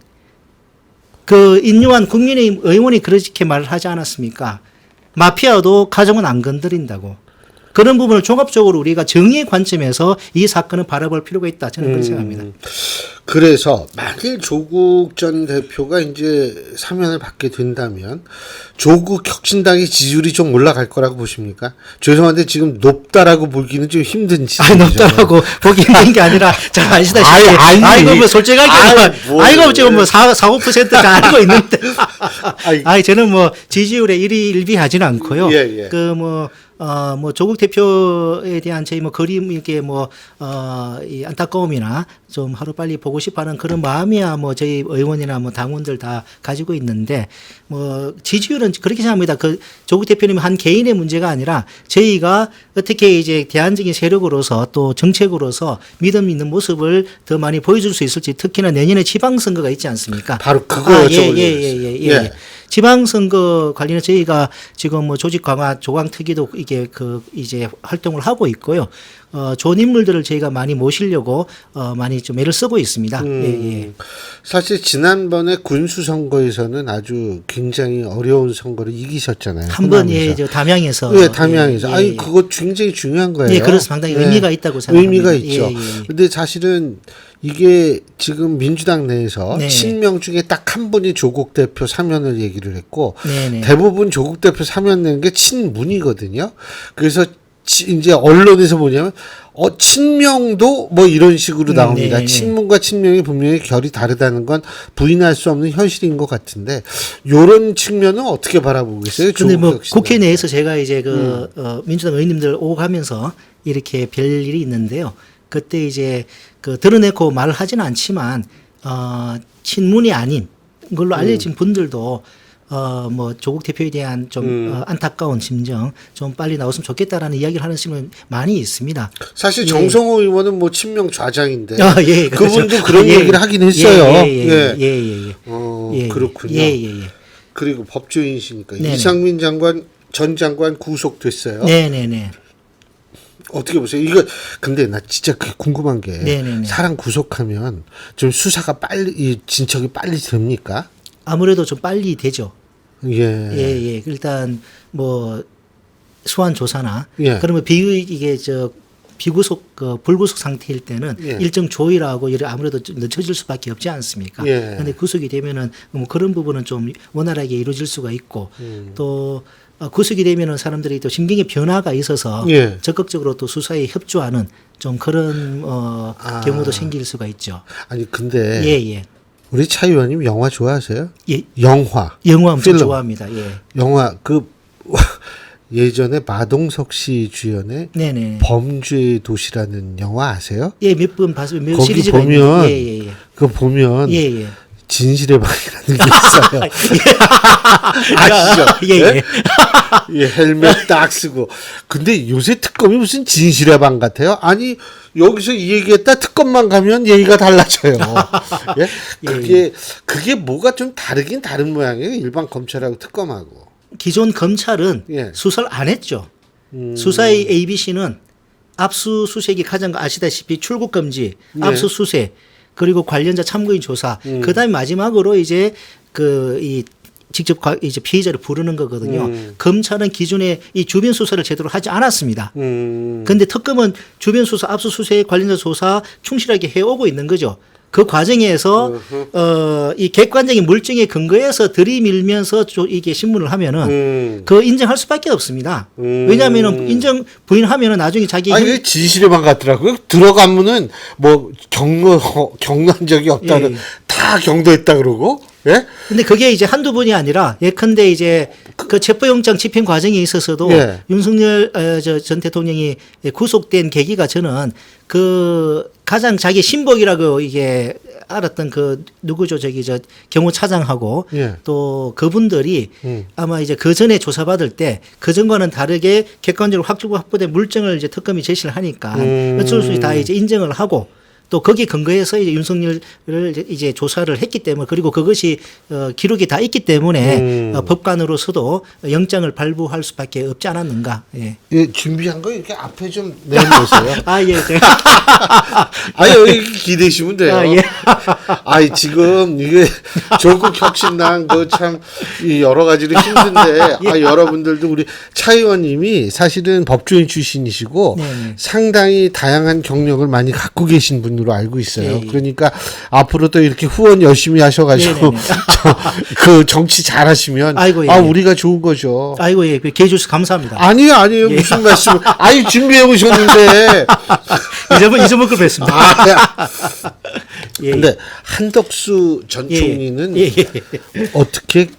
그 인류한 국민의힘 의원이 그렇게 말을 하지 않았습니까? 마피아도 가정은 안 건드린다고. 그런 부분을 종합적으로 우리가 정의의 관점에서 이 사건을 바라볼 필요가 있다. 저는 그렇게 생각합니다. 그래서 만일 조국 전 대표가 이제 사면을 받게 된다면 조국 혁신당의 지지율이 좀 올라갈 거라고 보십니까? 죄송한데 지금 높다라고 보기는 좀 힘든 지지율이잖아요. 높다라고 보기 힘든 게 아니라 잘 아시다시피 아이고 뭐 솔직하게 아이고 지금 뭐 4~5%가 알고 있는데 아니 저는 뭐 지지율에 일비하지는 않고요. 예. 뭐 조국 대표에 대한 저희 뭐 그림 이렇게 이 안타까움이나 좀 하루 빨리 보고 싶어하는 그런 마음이야 뭐 저희 의원이나 뭐 당원들 다 가지고 있는데 뭐 지지율은 그렇게 생각합니다. 그 조국 대표님 한 개인의 문제가 아니라 저희가 어떻게 이제 대안적인 세력으로서 또 정책으로서 믿음 있는 모습을 더 많이 보여줄 수 있을지, 특히나 내년에 지방선거가 있지 않습니까? 바로 그거 여쭤보려고 예. 지방선거 관련해서 저희가 지금 뭐 조직 강화 조강특위도 이게 이제 활동을 하고 있고요. 좋은 인물들을 저희가 많이 모시려고 많이 좀 애를 쓰고 있습니다. 예. 사실 지난번에 군수 선거에서는 아주 굉장히 어려운 선거를 이기셨잖아요. 한번 저 담양에서. 네, 담양에서. 아니 그거 굉장히 중요한 거예요. 예, 그래서 상당히 의미가 있다고 생각합니다. 의미가 있죠. 근데 사실은 이게 지금 민주당 내에서 친명 중에 딱 한 분이 조국 대표 사면을 얘기를 했고 대부분 조국 대표 사면 낸 게 친문이거든요. 그래서 이제 언론에서 뭐냐면 친명도 뭐 이런 식으로 나옵니다. 친문과 친명이 분명히 결이 다르다는 건 부인할 수 없는 현실인 것 같은데 요런 측면은 어떻게 바라보고 계세요? 근데 뭐 국회 내에서 제가 이제 민주당 의원님들 오고 가면서 이렇게 별 일이 있는데요. 그때 이제 드러내고 말을 하지는 않지만 친문이 아닌 걸로 알려진 분들도 뭐 조국 대표에 대한 좀 안타까운 심정 좀 빨리 나왔으면 좋겠다라는 이야기를 하는 분은 많이 있습니다. 사실 정성호 의원은 뭐 친명 좌장인데 예, 그분도 그런 얘기를 하긴 했어요. 그렇군요. 그리고 법조인이시니까 이상민 전 장관 구속됐어요. 네네네. 어떻게 보세요? 이거 근데 나 진짜 그게 궁금한 게 사람 구속하면 좀 수사가 빨리 진척이 빨리 됩니까? 아무래도 좀 빨리 되죠. 예. 일단 뭐 소환 조사나 그러면 비구속 불구속 상태일 때는 일정 조율하고 아무래도 좀 늦춰질 수밖에 없지 않습니까? 그런데 구속이 되면은 뭐 그런 부분은 좀 원활하게 이루어질 수가 있고 또 구속이 되면은 사람들이 또 심경의 변화가 있어서 적극적으로 또 수사에 협조하는 좀 그런 경우도 생길 수가 있죠. 아니 근데 우리 차 의원님 영화 좋아하세요? 영화 엄청 필름. 좋아합니다. 영화 예전에 마동석 씨 주연의 범죄의 도시라는 영화 아세요? 몇 번 봤어요. 몇 거기 시리즈가 보면 있는데. 그거 보면 진실의 방이라는 게 있어요. 아시죠? 예, 예. 예, 헬멧 딱 쓰고. 근데 요새 특검이 무슨 진실의 방 같아요? 아니, 여기서 이 얘기했다 특검만 가면 얘기가 달라져요. 예? 그게 뭐가 좀 다르긴 다른 모양이에요. 일반 검찰하고 특검하고. 기존 검찰은 예. 수사를 안 했죠. 수사의 ABC는 압수수색이 가장 아시다시피 출국 금지, 네. 압수수색, 그리고 관련자 참고인 조사, 그다음에 마지막으로 이제 이 직접 이제 피해자를 부르는 거거든요. 검찰은 기존에 이 주변 수사를 제대로 하지 않았습니다. 그런데 특검은 주변 수사, 압수수색, 관련자 조사 충실하게 해오고 있는 거죠. 그 과정에서 이 객관적인 물증에 근거해서 들이밀면서 이게 신문을 하면은 그 인정할 수밖에 없습니다. 왜냐하면은 인정 부인하면은 나중에 자기 아니, 이게 진실의 방 같더라고요. 들어가면은 뭐 경로한 적이 없다는 예. 다 경도했다 그러고. 예? 근데 그게 이제 한두 분이 아니라 예컨대 이제 그 체포영장 집행 과정에 있어서도 예. 윤석열 전 대통령이 구속된 계기가 저는 그 가장 자기 신복이라고 이게 알았던 그 누구죠 저기 저 경호차장하고 예. 또 그분들이 아마 이제 그 전에 조사받을 때 그 전과는 다르게 객관적으로 확보된 물증을 이제 특검이 제시를 하니까 어쩔 수 없이 다 이제 인정을 하고 또 거기에 근거해서 이제 윤석열을 이제 조사를 했기 때문에 그리고 그것이 기록이 다 있기 때문에 법관으로서도 영장을 발부할 수밖에 없지 않았는가. 예. 예, 준비한 거 이렇게 앞에 좀 내놓으세요. 아 예. 아니, 여기 기대시면 돼요. 아, 예. 아이, 지금 이게 조국 혁신당 그 참 여러 가지로 힘든데, 아, 여러분들도 우리 차 의원님이 사실은 법조인 출신이시고 네네. 상당히 다양한 경력을 많이 갖고 계신 분으로 알고 있어요. 예, 예. 그러니까 앞으로도 이렇게 후원 열심히 하셔가지고 네네네. 그 정치 잘하시면 아이고, 예, 아, 예. 우리가 좋은 거죠. 아이고 예. 기회 주셔서 감사합니다. 아니에요. 무슨 말씀? 아니, 준비해 오셨는데. 잊어먹을 뻔했습니다. 아, 예. 근데 한덕수 전 예. 총리는 예, 예. 어떻게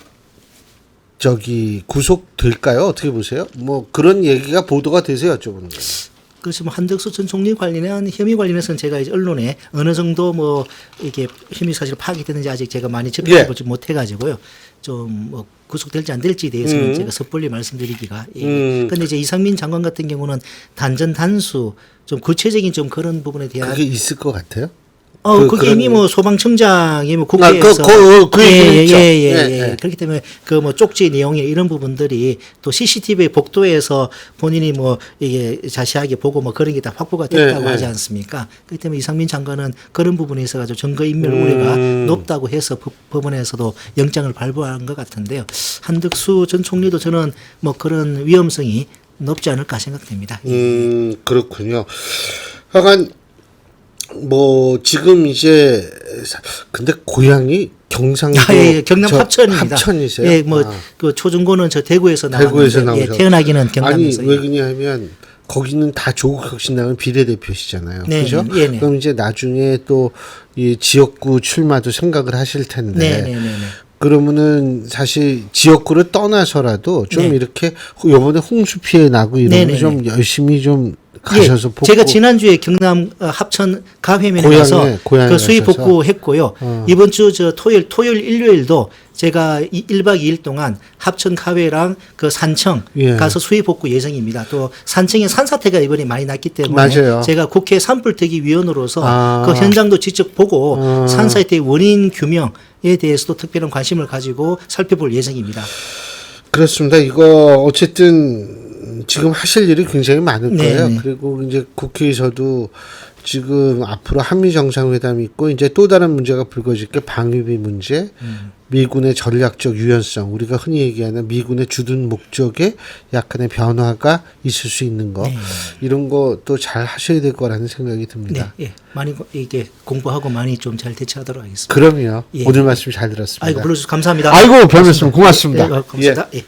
구속될까요? 어떻게 보세요? 뭐 그런 얘기가 보도가 돼서 여쭤보는 거예요. 그래서 뭐 한덕수 전 총리 관련한 혐의 관련해서는 제가 이제 언론에 어느 정도 뭐 이게 혐의 사실 파악이 되는지 아직 제가 많이 접해 보지 못해가지고요. 좀 뭐 구속될지 안 될지에 대해서는 제가 섣불리 말씀드리기가. 예. 근데 이제 이상민 장관 같은 경우는 단전 단수 좀 구체적인 좀 그런 부분에 대한 그게 있을 것 같아요? 그게 이미 뭐 소방청장이 뭐 아, 국회에서 그 얘기는 있죠. 예. 그렇기 때문에 그 뭐 쪽지 내용이 이런 부분들이 또 CCTV 복도에서 본인이 뭐 이게 자세하게 보고 뭐 그런 게 다 확보가 됐다고 하지 않습니까? 그렇기 때문에 이상민 장관은 그런 부분에 있어 가지고 증거 인멸 우려가 높다고 해서 법원에서도 영장을 발부한 것 같은데요. 한덕수 전 총리도 저는 뭐 그런 위험성이 높지 않을까 생각됩니다. 그렇군요. 하여간 뭐 지금 이제 근데 고향이 경상도 경남 합천입니다. 합천이세요? 예, 뭐 그 초중고는 저 대구에서 대구에서 나왔는데 나오셔. 태어나기는 경남에서. 아니, 왜 그러냐면 거기는 다 조국 혁신당은 비례대표시잖아요. 네, 그죠? 네, 네. 그럼 이제 나중에 또 이 지역구 출마도 생각을 하실 텐데. 네. 그러면은 사실 지역구를 떠나서라도 좀 네. 이렇게 요번에 홍수 피해 나고 이러면 네네네. 좀 열심히 좀 가셔서 복구. 제가 지난주에 경남 합천 가회면에 고향에, 가서 고향에 그 수의 가셔서. 복구했고요. 이번 주 저 토요일, 일요일도 제가 1박 2일 동안 합천 가회랑 그 산청 예. 가서 수의 복구 예정입니다. 또 산청에 산사태가 이번에 많이 났기 때문에 맞아요. 제가 국회 산불특위 위원으로서 아. 그 현장도 직접 보고 산사태의 원인 규명에 대해서도 특별한 관심을 가지고 살펴볼 예정입니다. 그렇습니다. 이거 어쨌든 지금 하실 일이 굉장히 많을 거예요. 네네. 그리고 이제 국회에서도 지금 앞으로 한미 정상회담이 있고 이제 또 다른 문제가 불거질 게 방위비 문제, 미군의 전략적 유연성, 우리가 흔히 얘기하는 미군의 주둔 목적에 약간의 변화가 있을 수 있는 거, 이런 것도 잘 하셔야 될 거라는 생각이 듭니다. 네, 예. 많이 이게 공부하고 많이 좀 잘 대처하도록 하겠습니다. 그럼요. 예. 오늘 말씀 잘 들었습니다. 아이고 불러주셔서 감사합니다. 아이고 별 말씀 고맙습니다. 네, 고맙습니다. 예.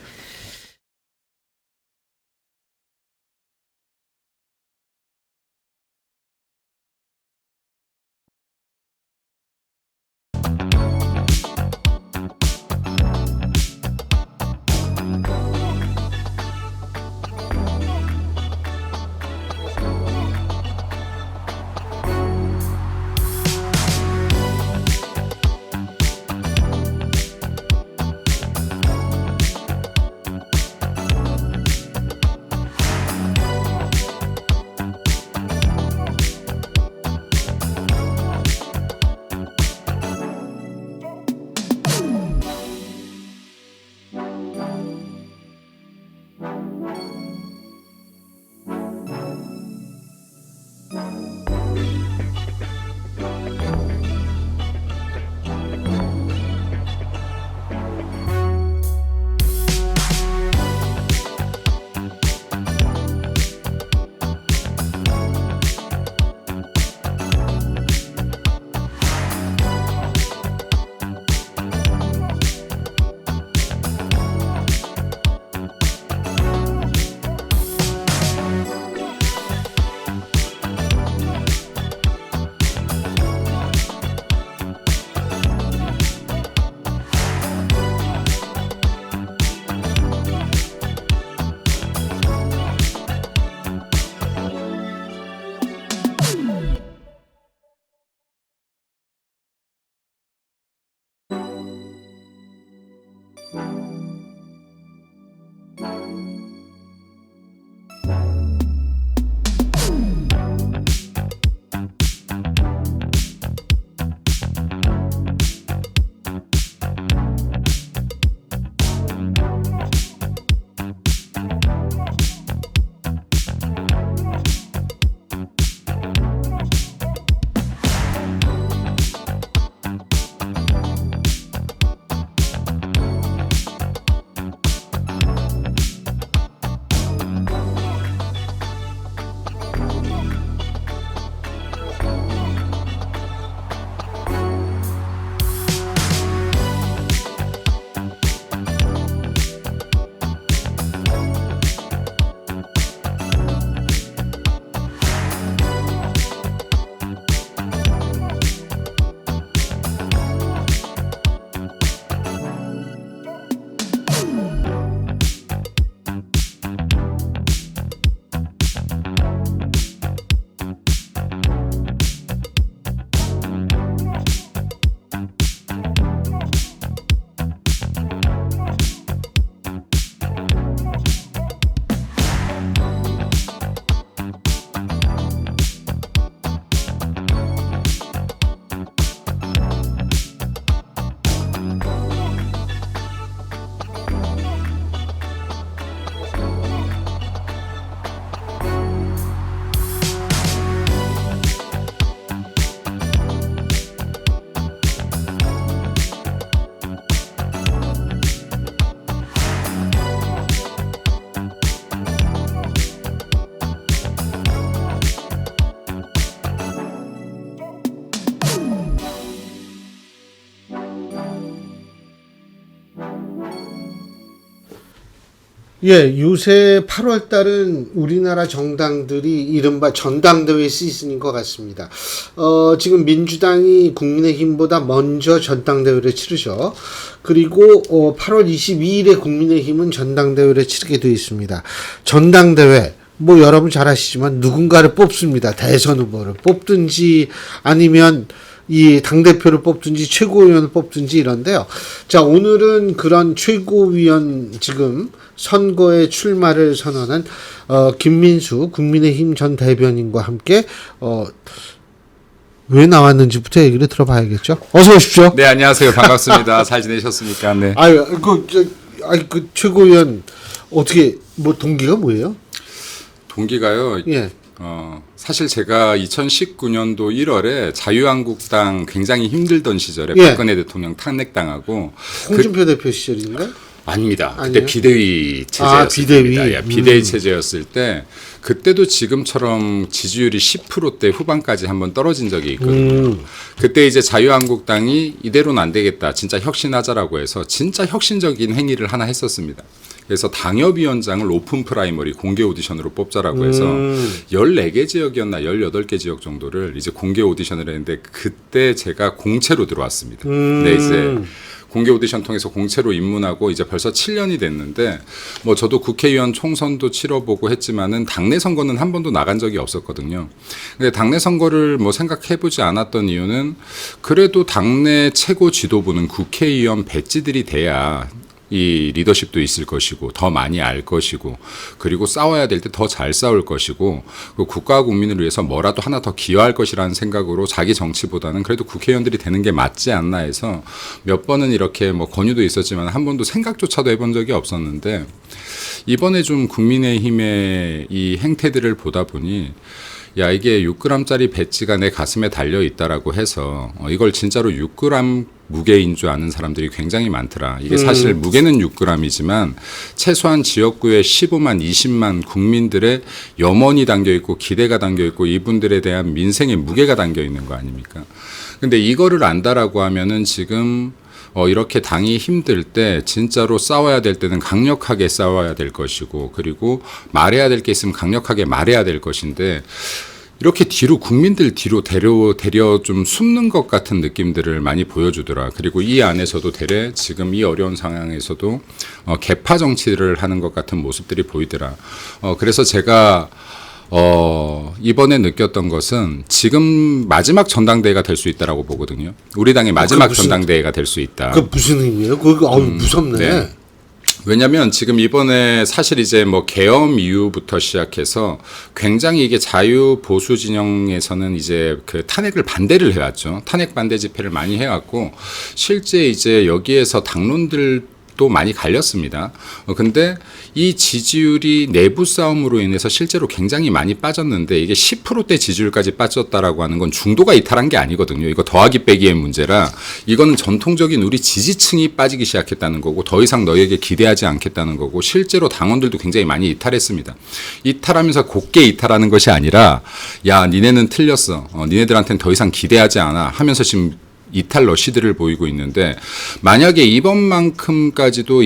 예, 요새 8월 달은 우리나라 정당들이 이른바 전당대회 시즌인 것 같습니다. 지금 민주당이 국민의힘보다 먼저 전당대회를 치르죠. 그리고 8월 22일에 국민의힘은 전당대회를 치르게 되어 있습니다. 전당대회, 뭐 여러분 잘 아시지만 누군가를 뽑습니다. 대선 후보를 뽑든지 아니면 이 당대표를 뽑든지 최고위원을 뽑든지 이런데요. 자, 오늘은 그런 최고위원 지금 선거에 출마를 선언한 김민수 국민의힘 전 대변인과 함께 왜 나왔는지부터 얘기를 들어봐야겠죠. 어서 오십시오. 네, 안녕하세요. 반갑습니다. 잘 지내셨습니까? 네. 그 최고위원 어떻게 뭐 동기가 뭐예요? 동기가요. 예. 사실 제가 2019년도 1월에 자유한국당 굉장히 힘들던 시절에 예. 박근혜 대통령 탄핵당하고 홍준표 대표 시절인가요? 아닙니다. 아니에요? 그때 비대위 체제였습니다. 비대위. 예, 비대위 체제였을 때 그때도 지금처럼 지지율이 10%대 후반까지 한번 떨어진 적이 있거든요. 그때 이제 자유한국당이 이대로는 안 되겠다. 진짜 혁신하자라고 해서 진짜 혁신적인 행위를 하나 했었습니다. 그래서 당협위원장을 오픈 프라이머리 공개 오디션으로 뽑자라고 해서 14개 지역이었나 18개 지역 정도를 이제 공개 오디션을 했는데 그때 제가 공채로 들어왔습니다. 네, 이제 공개 오디션 통해서 공채로 입문하고 이제 벌써 7년이 됐는데 뭐 저도 국회의원 총선도 치러보고 했지만은 당내 선거는 한 번도 나간 적이 없었거든요. 근데 당내 선거를 뭐 생각해보지 않았던 이유는 그래도 당내 최고 지도부는 국회의원 배지들이 돼야 이 리더십도 있을 것이고 더 많이 알 것이고 그리고 싸워야 될 때 더 잘 싸울 것이고 그 국가와 국민을 위해서 뭐라도 하나 더 기여할 것이라는 생각으로 자기 정치보다는 그래도 국회의원들이 되는 게 맞지 않나 해서 몇 번은 이렇게 뭐 권유도 있었지만 한 번도 생각조차도 해본 적이 없었는데 이번에 좀 국민의힘의 이 행태들을 보다 보니 야, 이게 6g짜리 배지가 내 가슴에 달려 있다라고 해서 이걸 진짜로 6g 무게인 줄 아는 사람들이 굉장히 많더라. 이게 사실 무게는 6g이지만 최소한 지역구에 15만, 20만 국민들의 염원이 담겨 있고 기대가 담겨 있고 이분들에 대한 민생의 무게가 담겨 있는 거 아닙니까? 근데 이거를 안다라고 하면은 지금 이렇게 당이 힘들 때 진짜로 싸워야 될 때는 강력하게 싸워야 될 것이고 그리고 말해야 될 게 있으면 강력하게 말해야 될 것인데 이렇게 뒤로 국민들 뒤로 데려 좀 숨는 것 같은 느낌들을 많이 보여주더라. 그리고 이 안에서도 되레 지금 이 어려운 상황에서도 개파 정치를 하는 것 같은 모습들이 보이더라. 그래서 제가 이번에 느꼈던 것은 지금 마지막 전당대회가 될 수 있다라고 보거든요. 우리 당의 마지막 전당대회가 될 수 있다. 그 무슨 의미예요? 그거 무섭네. 네. 왜냐하면 지금 이번에 사실 이제 뭐 계엄 이후부터 시작해서 굉장히 이게 자유 보수 진영에서는 이제 그 탄핵을 반대를 해왔죠. 탄핵 반대 집회를 많이 해왔고 실제 이제 여기에서 당론들도 많이 갈렸습니다. 근데 이 지지율이 내부 싸움으로 인해서 실제로 굉장히 많이 빠졌는데 이게 10%대 지지율까지 빠졌다라고 하는 건 중도가 이탈한 게 아니거든요. 이거 더하기 빼기의 문제라 이거는 전통적인 우리 지지층이 빠지기 시작했다는 거고 더 이상 너에게 기대하지 않겠다는 거고 실제로 당원들도 굉장히 많이 이탈했습니다. 이탈하면서 곱게 이탈하는 것이 아니라 야, 니네는 틀렸어. 니네들한테는 더 이상 기대하지 않아 하면서 지금 이탈 러시들을 보이고 있는데 만약에 이번까지도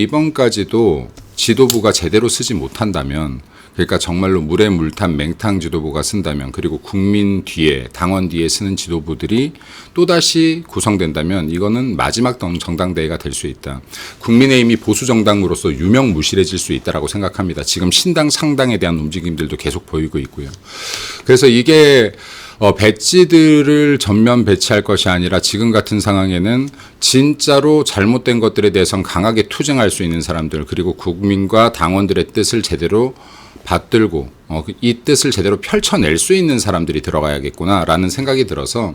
지도부가 제대로 쓰지 못한다면 그러니까 정말로 물에 물 탄 맹탕 지도부가 쓴다면 그리고 국민 뒤에 당원 뒤에 쓰는 지도부들이 또다시 구성된다면 이거는 마지막 정당대회가 될 수 있다. 국민의힘이 보수 정당으로서 유명무실해질 수 있다라고 생각합니다. 지금 신당 상당에 대한 움직임들도 계속 보이고 있고요. 그래서 이게 배지들을 전면 배치할 것이 아니라 지금 같은 상황에는 진짜로 잘못된 것들에 대해서는 강하게 투쟁할 수 있는 사람들 그리고 국민과 당원들의 뜻을 제대로 받들고 이 뜻을 제대로 펼쳐낼 수 있는 사람들이 들어가야겠구나라는 생각이 들어서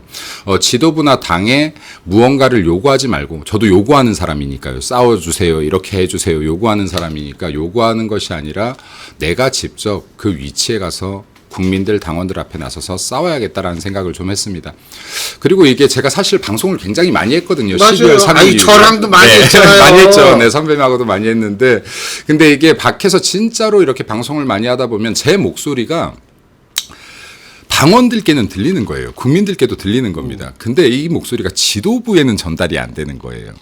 지도부나 당에 무언가를 요구하지 말고 저도 요구하는 사람이니까요. 싸워주세요. 이렇게 해주세요. 요구하는 사람이니까 요구하는 것이 아니라 내가 직접 그 위치에 가서 국민들 당원들 앞에 나서서 싸워야겠다라는 생각을 좀 했습니다. 그리고 이게 제가 사실 방송을 굉장히 많이 했거든요. 맞아요. 12월 3일 아니, 저랑도 많이 했잖아요. 많이 했죠. 네, 선배님하고도 많이 했는데 근데 이게 밖에서 진짜로 이렇게 방송을 많이 하다 보면 제 목소리가 당원들께는 들리는 거예요. 국민들께도 들리는 겁니다. 근데 이 목소리가 지도부에는 전달이 안 되는 거예요.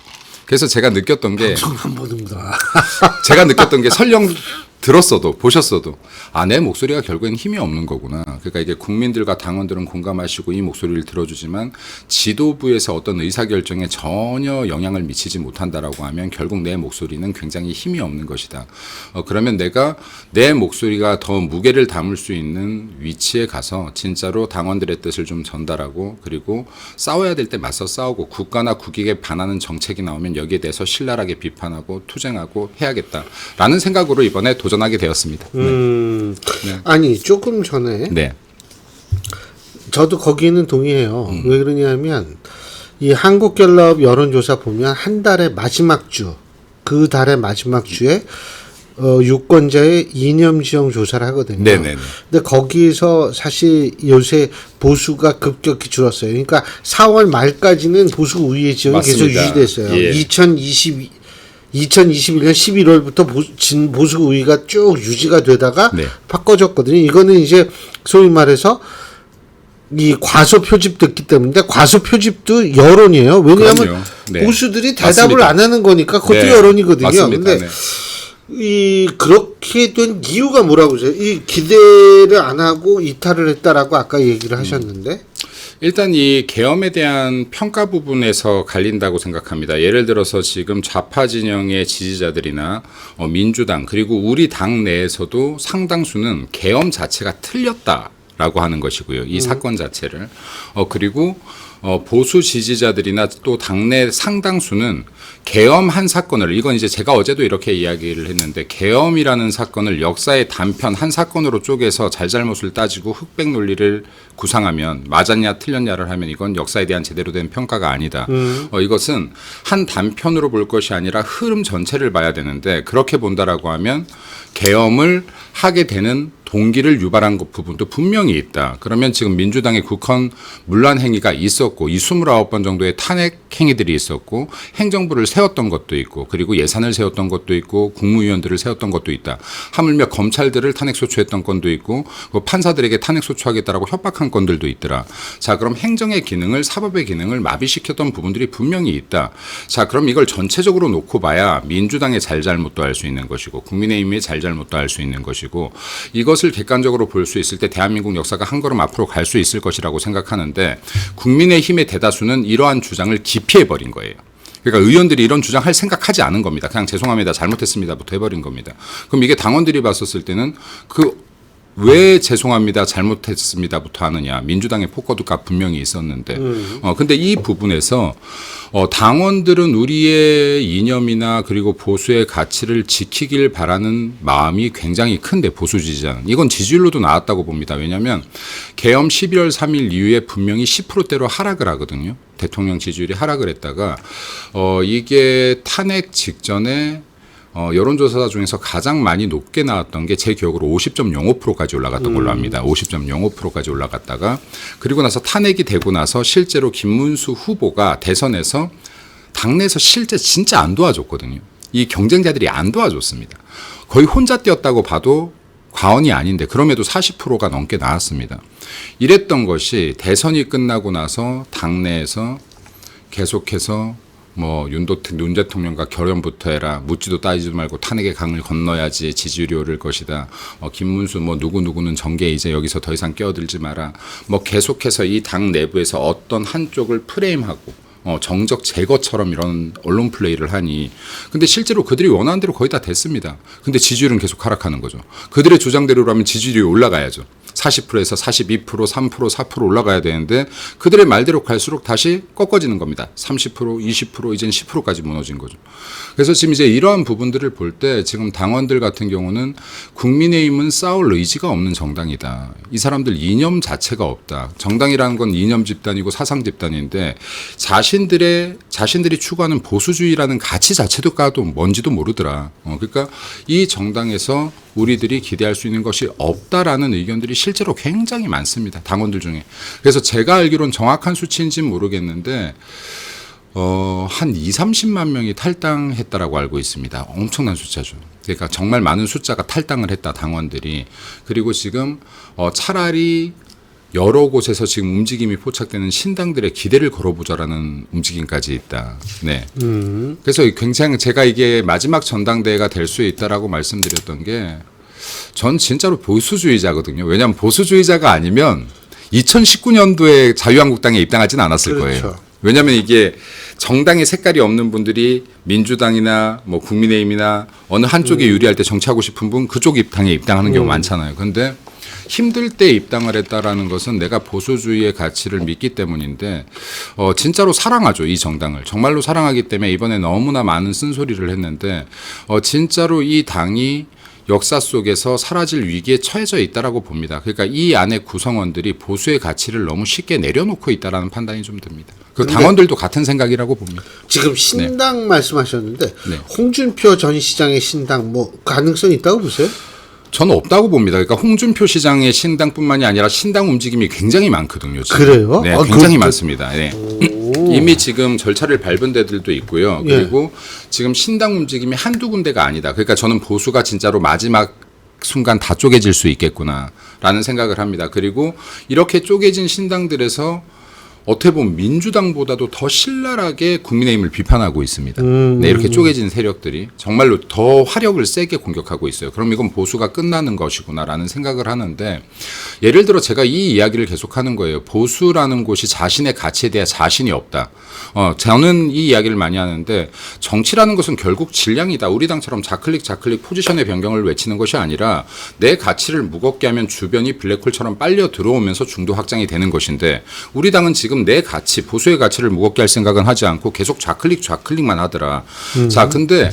그래서 제가 느꼈던 게 방송 안 보는구나. 제가 느꼈던 게 설령 들었어도 보셨어도 내 목소리가 결국엔 힘이 없는 거구나. 그러니까 이게 국민들과 당원들은 공감하시고 이 목소리를 들어주지만 지도부에서 어떤 의사결정에 전혀 영향을 미치지 못한다라고 하면 결국 내 목소리는 굉장히 힘이 없는 것이다. 그러면 내가 내 목소리가 더 무게를 담을 수 있는 위치에 가서 진짜로 당원들의 뜻을 좀 전달하고 그리고 싸워야 될 때 맞서 싸우고 국가나 국익에 반하는 정책이 나오면 여기에 대해서 신랄하게 비판하고 투쟁하고 해야겠다라는 생각으로 이번에 도전하게 되었습니다. 네. 아니 조금 전에 네. 저도 거기에는 동의해요. 왜 그러냐면 이 한국갤럽 여론조사 보면 한 달의 마지막 주, 그 달의 마지막 주에 유권자의 이념 지형 조사를 하거든요. 네네네. 근데 거기서 사실 요새 보수가 급격히 줄었어요. 그러니까 4월 말까지는 보수 우위의 지형이 계속 맞습니다. 유지됐어요. 예. 2021년 11월부터 보수 우위가 쭉 유지가 되다가 네. 바꿔졌거든요. 이거는 이제 소위 말해서 이 과소 표집됐기 때문에 과소 표집도 여론이에요. 왜냐하면 그럼요. 네. 보수들이 대답을 맞습니다. 안 하는 거니까 그것도 네. 여론이거든요. 맞습니다. 근데 네. 이 그렇게 된 이유가 뭐라고 보세요? 이 기대를 안 하고 이탈을 했다라고 아까 얘기를 하셨는데 일단 이 계엄에 대한 평가 부분에서 갈린다고 생각합니다. 예를 들어서 지금 좌파 진영의 지지자들이나 민주당 그리고 우리 당 내에서도 상당수는 계엄 자체가 틀렸다라고 하는 것이고요. 이 사건 자체를 그리고 보수 지지자들이나 또 당내 상당수는 계엄한 사건을 이건 이제 제가 어제도 이렇게 이야기를 했는데 계엄이라는 사건을 역사의 단편 한 사건으로 쪼개서 잘잘못을 따지고 흑백 논리를 구상하면 맞았냐 틀렸냐를 하면 이건 역사에 대한 제대로 된 평가가 아니다. 이것은 한 단편으로 볼 것이 아니라 흐름 전체를 봐야 되는데 그렇게 본다라고 하면 계엄을 하게 되는 동기를 유발한 것 부분도 분명히 있다. 그러면 지금 민주당의 국헌 문란 행위가 있었고 이 29번 정도의 탄핵 행위들이 있었고 행정부를 세웠던 것도 있고 그리고 예산을 세웠던 것도 있고 국무위원들을 세웠던 것도 있다. 하물며 검찰들을 탄핵 소추했던 건도 있고 판사들에게 탄핵 소추하겠다라고 협박한 건들도 있더라. 자, 그럼 행정의 기능을 사법의 기능을 마비시켰던 부분들이 분명히 있다. 자, 그럼 이걸 전체적으로 놓고 봐야 민주당의 잘잘못도 알 수 있는 것이고 국민의힘의 잘잘못도 알 수 있는 것이고 이것을 객관적으로 볼 수 있을 때 대한민국 역사가 한 걸음 앞으로 갈 수 있을 것이라고 생각하는데 국민의힘의 대다수는 이러한 주장을 기피해버린 거예요. 그러니까 의원들이 이런 주장할 생각하지 않은 겁니다. 그냥 죄송합니다. 잘못했습니다부터 해버린 겁니다. 그럼 이게 당원들이 봤었을 때는 왜 죄송합니다, 잘못했습니다부터 하느냐. 민주당의 포커드가 분명히 있었는데. 근데 이 부분에서 당원들은 우리의 이념이나 그리고 보수의 가치를 지키길 바라는 마음이 굉장히 큰데 보수 지지자는. 이건 지지율로도 나왔다고 봅니다. 왜냐하면 계엄 12월 3일 이후에 분명히 10%대로 하락을 하거든요. 대통령 지지율이 하락을 했다가 이게 탄핵 직전에 여론조사 중에서 가장 많이 높게 나왔던 게 제 기억으로 50.05%까지 올라갔던 걸로 압니다. 50.05%까지 올라갔다가 그리고 나서 탄핵이 되고 나서 실제로 김문수 후보가 대선에서 당내에서 실제 진짜 안 도와줬거든요. 이 경쟁자들이 안 도와줬습니다. 거의 혼자 뛰었다고 봐도 과언이 아닌데 그럼에도 40%가 넘게 나왔습니다. 이랬던 것이 대선이 끝나고 나서 당내에서 계속해서 윤 대통령과 결연부터 해라. 묻지도 따지지도 말고 탄핵의 강을 건너야지 지지율이 오를 것이다. 김문수 누구누구는 정계 이제 여기서 더 이상 끼어들지 마라. 계속해서 이 당 내부에서 어떤 한쪽을 프레임하고 정적 제거처럼 이런 언론 플레이를 하니 근데 실제로 그들이 원하는 대로 거의 다 됐습니다. 근데 지지율은 계속 하락하는 거죠. 그들의 주장대로라면 지지율이 올라가야죠. 40%에서 42%, 3%, 4% 올라가야 되는데 그들의 말대로 갈수록 다시 꺾어지는 겁니다. 30%, 20%, 이젠 10%까지 무너진 거죠. 그래서 지금 이제 이러한 부분들을 볼 때 지금 당원들 같은 경우는 국민의힘은 싸울 의지가 없는 정당이다. 이 사람들 이념 자체가 없다. 정당이라는 건 이념 집단이고 사상 집단인데 자신들이 추구하는 보수주의라는 가치 자체도 까도 뭔지도 모르더라. 그러니까 이 정당에서 우리들이 기대할 수 있는 것이 없다라는 의견들이 실제로 굉장히 많습니다. 당원들 중에. 그래서 제가 알기로는 정확한 수치인지는 모르겠는데 한 20-30만 명이 탈당했다라고 알고 있습니다. 엄청난 숫자죠. 그러니까 정말 많은 숫자가 탈당을 했다, 당원들이. 그리고 지금 차라리 여러 곳에서 지금 움직임이 포착되는 신당들의 기대를 걸어보자라는 움직임까지 있다. 네. 그래서 굉장히 제가 이게 마지막 전당대회가 될 수 있다라고 말씀드렸던 게 전 진짜로 보수주의자거든요. 왜냐하면 보수주의자가 아니면 2019년도에 자유한국당에 입당하진 않았을 그렇죠. 거예요. 왜냐하면 이게 정당의 색깔이 없는 분들이 민주당이나 뭐 국민의힘이나 어느 한쪽에 유리할 때 정치하고 싶은 분 그쪽 입당에 입당하는 경우 많잖아요. 그런데 힘들 때 입당을 했다라는 것은 내가 보수주의의 가치를 믿기 때문인데 진짜로 사랑하죠. 이 정당을. 정말로 사랑하기 때문에 이번에 너무나 많은 쓴소리를 했는데 진짜로 이 당이 역사 속에서 사라질 위기에 처해져 있다라고 봅니다. 그러니까 이 안에 구성원들이 보수의 가치를 너무 쉽게 내려놓고 있다라는 판단이 좀 듭니다. 그 당원들도 같은 생각이라고 봅니다. 지금 신당 말씀하셨는데 네. 홍준표 전 시장의 신당 뭐 가능성이 있다고 보세요? 저는 없다고 봅니다. 그러니까 홍준표 시장의 신당뿐만이 아니라 신당 움직임이 굉장히 많거든요. 지금. 그래요? 네, 아, 굉장히 많습니다. 네. 이미 지금 절차를 밟은 데들도 있고요. 그리고 지금 신당 움직임이 한두 군데가 아니다. 그러니까 저는 보수가 진짜로 마지막 순간 다 쪼개질 수 있겠구나라는 생각을 합니다. 그리고 이렇게 쪼개진 신당들에서 어떻게 보면 민주당보다도 더 신랄하게 국민의힘을 비판하고 있습니다. 네, 이렇게 쪼개진 세력들이 정말로 더 화력을 세게 공격하고 있어요. 그럼 이건 보수가 끝나는 것이구나라는 생각을 하는데 예를 들어 제가 이 이야기를 계속하는 거예요. 보수라는 곳이 자신의 가치에 대해 자신이 없다. 저는 이 이야기를 많이 하는데 정치라는 것은 결국 질량이다. 우리 당처럼 좌클릭 포지션의 변경을 외치는 것이 아니라 내 가치를 무겁게 하면 주변이 블랙홀처럼 빨려 들어오면서 중도 확장이 되는 것인데 우리 당은 지금 내 가치, 보수의 가치를 무겁게 할 생각은 하지 않고 계속 좌클릭만 하더라. 자, 근데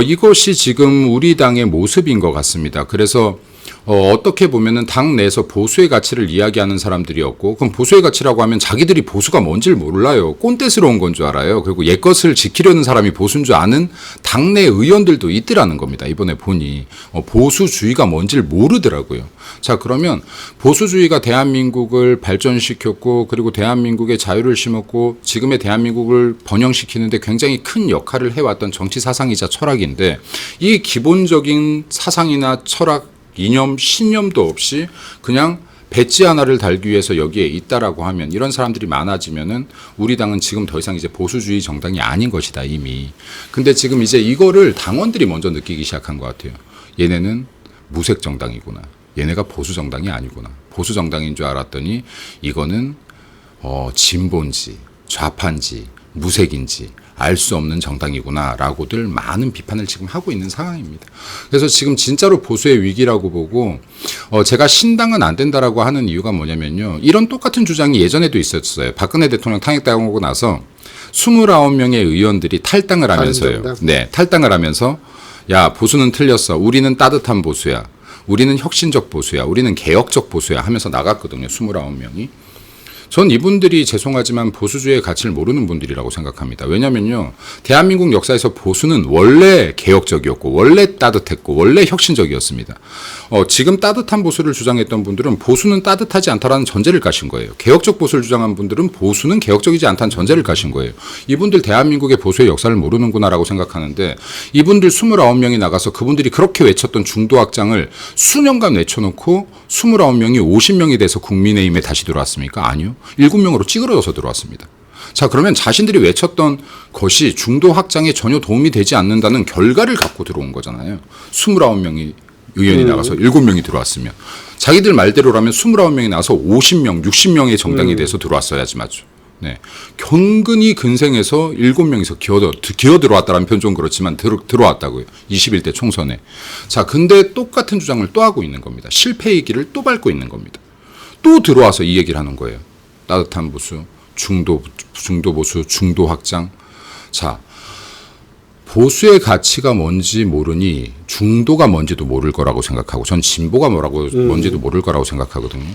이것이 지금 우리 당의 모습인 것 같습니다. 그래서 어떻게 보면은 당 내에서 보수의 가치를 이야기하는 사람들이었고, 그럼 보수의 가치라고 하면 자기들이 보수가 뭔지를 몰라요. 꼰대스러운 건 줄 알아요. 그리고 옛것을 지키려는 사람이 보수인 줄 아는 당내 의원들도 있더라는 겁니다. 이번에 보니 보수주의가 뭔지를 모르더라고요. 자, 그러면 보수주의가 대한민국을 발전시켰고, 그리고 대한민국의 자유를 심었고, 지금의 대한민국을 번영시키는데 굉장히 큰 역할을 해왔던 정치 사상이자 철학인데, 이 기본적인 사상이나 철학, 이념, 신념도 없이 그냥 배지 하나를 달기 위해서 여기에 있다라고 하면 이런 사람들이 많아지면은 우리 당은 지금 더 이상 이제 보수주의 정당이 아닌 것이다 이미. 근데 지금 이제 이거를 당원들이 먼저 느끼기 시작한 것 같아요. 얘네는 무색 정당이구나. 얘네가 보수 정당이 아니구나. 보수 정당인 줄 알았더니 이거는 진보인지 좌파인지 무색인지 알 수 없는 정당이구나라고들 많은 비판을 지금 하고 있는 상황입니다. 그래서 지금 진짜로 보수의 위기라고 보고 제가 신당은 안 된다라고 하는 이유가 뭐냐면요. 이런 똑같은 주장이 예전에도 있었어요. 박근혜 대통령 탄핵당하고 나서 29명의 의원들이 탈당을 하면서요. 네, 탈당을 하면서 야, 보수는 틀렸어. 우리는 따뜻한 보수야. 우리는 혁신적 보수야. 우리는 개혁적 보수야 하면서 나갔거든요. 29명이. 전 이분들이 죄송하지만 보수주의의 가치를 모르는 분들이라고 생각합니다. 왜냐면요. 대한민국 역사에서 보수는 원래 개혁적이었고 원래 따뜻했고 원래 혁신적이었습니다. 지금 따뜻한 보수를 주장했던 분들은 보수는 따뜻하지 않다라는 전제를 까신 거예요. 개혁적 보수를 주장한 분들은 보수는 개혁적이지 않다는 전제를 까신 거예요. 이분들 대한민국의 보수의 역사를 모르는구나라고 생각하는데 이분들 29명이 나가서 그분들이 그렇게 외쳤던 중도 확장을 수년간 외쳐놓고 29명이 50명이 돼서 국민의힘에 다시 들어왔습니까? 아니요. 7명으로 찌그러져서 들어왔습니다. 자, 그러면 자신들이 외쳤던 것이 중도 확장에 전혀 도움이 되지 않는다는 결과를 갖고 들어온 거잖아요. 29명이 의원이 나가서 7명이 들어왔으면 자기들 말대로라면 29명이 나와서 50명, 60명의 정당이 돼서 들어왔어야지 맞죠. 네. 경근이 근생해서 7명이서 기어 들어왔다라는 표현 좀 그렇지만 들어왔다고요. 21대 총선에. 자, 근데 똑같은 주장을 또 하고 있는 겁니다. 실패의 길을 또 밟고 있는 겁니다. 또 들어와서 이 얘기를 하는 거예요. 따뜻한 보수, 중도 보수, 중도 확장. 자, 보수의 가치가 뭔지 모르니 중도가 뭔지도 모를 거라고 생각하고 전 진보가 뭔지도 모를 거라고 생각하거든요.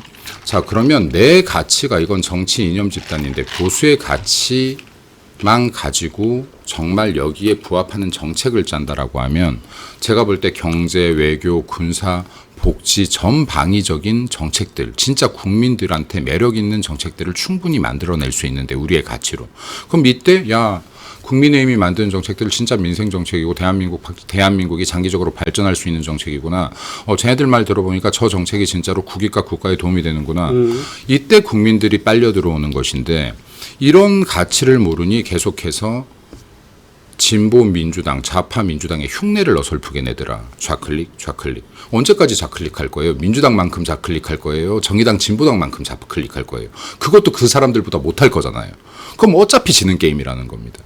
자, 그러면 내 가치가 이건 정치 이념 집단인데 보수의 가치만 가지고 정말 여기에 부합하는 정책을 짠다라고 하면 제가 볼 때 경제, 외교, 군사, 복지, 전방위적인 정책들, 진짜 국민들한테 매력 있는 정책들을 충분히 만들어낼 수 있는데 우리의 가치로. 그럼 이때 국민의힘이 만드는 정책들 진짜 민생 정책이고 대한민국이 장기적으로 발전할 수 있는 정책이구나. 쟤네들 말 들어보니까 저 정책이 진짜로 국익과 국가에 도움이 되는구나. 이때 국민들이 빨려 들어오는 것인데 이런 가치를 모르니 계속해서 진보 민주당, 좌파 민주당의 흉내를 어설프게 내더라. 좌클릭. 언제까지 좌클릭할 거예요? 민주당만큼 좌클릭할 거예요? 정의당, 진보당만큼 좌클릭할 거예요? 그것도 그 사람들보다 못할 거잖아요. 그럼 어차피 지는 게임이라는 겁니다.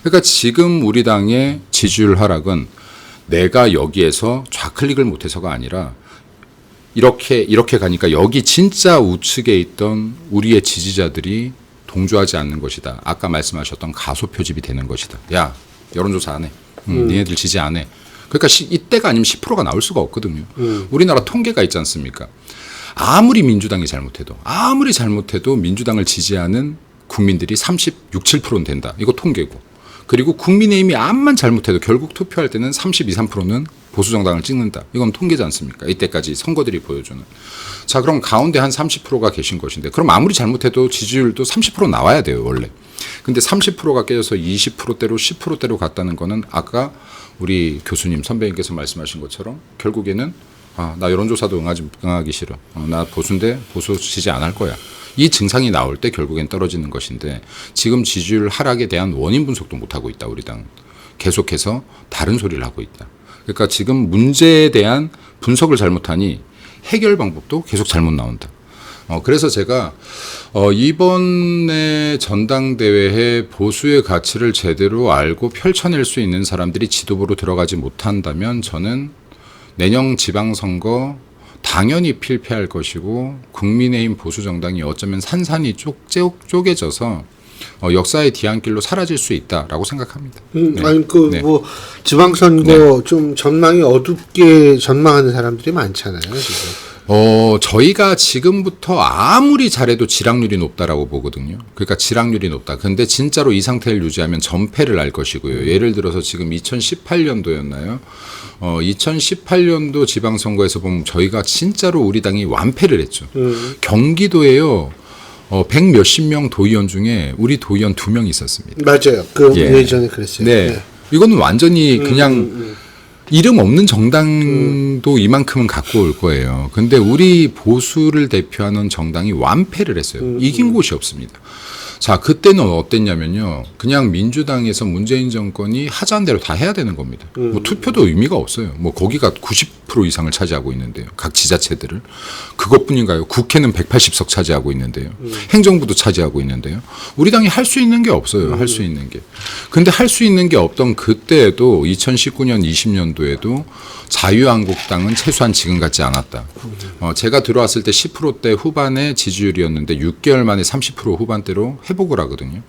그러니까 지금 우리 당의 지지율 하락은 내가 여기에서 좌클릭을 못해서가 아니라 이렇게 가니까 여기 진짜 우측에 있던 우리의 지지자들이 동조하지 않는 것이다. 아까 말씀하셨던 가소 표집이 되는 것이다. 야, 여론조사 안 해. 니네들 지지 안 해. 그러니까 이때가 아니면 10%가 나올 수가 없거든요. 우리나라 통계가 있지 않습니까? 아무리 민주당이 잘못해도 민주당을 지지하는 국민들이 36, 7%는 된다. 이거 통계고. 그리고 국민의힘이 암만 잘못해도 결국 투표할 때는 32, 3%는 보수정당을 찍는다. 이건 통계지 않습니까? 이때까지 선거들이 보여주는. 자, 그럼 가운데 한 30%가 계신 것인데 그럼 아무리 잘못해도 지지율도 30% 나와야 돼요, 원래. 근데 30%가 깨져서 20%대로 10%대로 갔다는 거는 아까 우리 교수님, 선배님께서 말씀하신 것처럼 결국에는 나 여론조사도 응하기 싫어. 나 보수인데 보수 지지 안 할 거야. 이 증상이 나올 때 결국엔 떨어지는 것인데 지금 지지율 하락에 대한 원인 분석도 못하고 있다. 우리 당. 계속해서 다른 소리를 하고 있다. 그러니까 지금 문제에 대한 분석을 잘못하니 해결 방법도 계속 잘못 나온다. 그래서 제가 이번에 전당대회에 보수의 가치를 제대로 알고 펼쳐낼 수 있는 사람들이 지도부로 들어가지 못한다면 저는 내년 지방선거 당연히 필패할 것이고 국민의힘 보수정당이 어쩌면 산산이 쪼개져서 역사의 뒤안길로 사라질 수 있다라고 생각합니다. 네. 아니 네. 뭐 지방선거 좀 전망이 어둡게 전망하는 사람들이 많잖아요. 지금. 저희가 지금부터 아무리 잘해도 지락률이 높다라고 보거든요. 그러니까 지락률이 높다. 근데 진짜로 이 상태를 유지하면 전패를 할 것이고요. 예를 들어서 지금 2018년도였나요? 2018년도 지방선거에서 보면 저희가 진짜로 우리 당이 완패를 했죠. 경기도에요. 100 몇십 명 도의원 중에 우리 도의원 2명 있었습니다. 맞아요. 예전에 그랬어요. 네. 이거는 완전히 그냥 이름 없는 정당도 이만큼은 갖고 올 거예요. 근데 우리 보수를 대표하는 정당이 완패를 했어요. 이긴 곳이 없습니다. 자, 그때는 어땠냐면요. 그냥 민주당에서 문재인 정권이 하자한 대로 다 해야 되는 겁니다. 뭐 투표도 의미가 없어요. 뭐 거기가 90% 이상을 차지하고 있는데요. 각 지자체들을. 그것뿐인가요? 국회는 180석 차지하고 있는데요. 행정부도 차지하고 있는데요. 우리 당이 할 수 있는 게 없어요. 할 수 있는 게. 근데 할 수 있는 게 없던 그때에도 2019년 20년도에도 자유한국당은 최소한 지금 같지 않았다. 제가 들어왔을 때 10%대 후반의 지지율이었는데 6개월 만에 30% 후반대로 회복을 하거든요.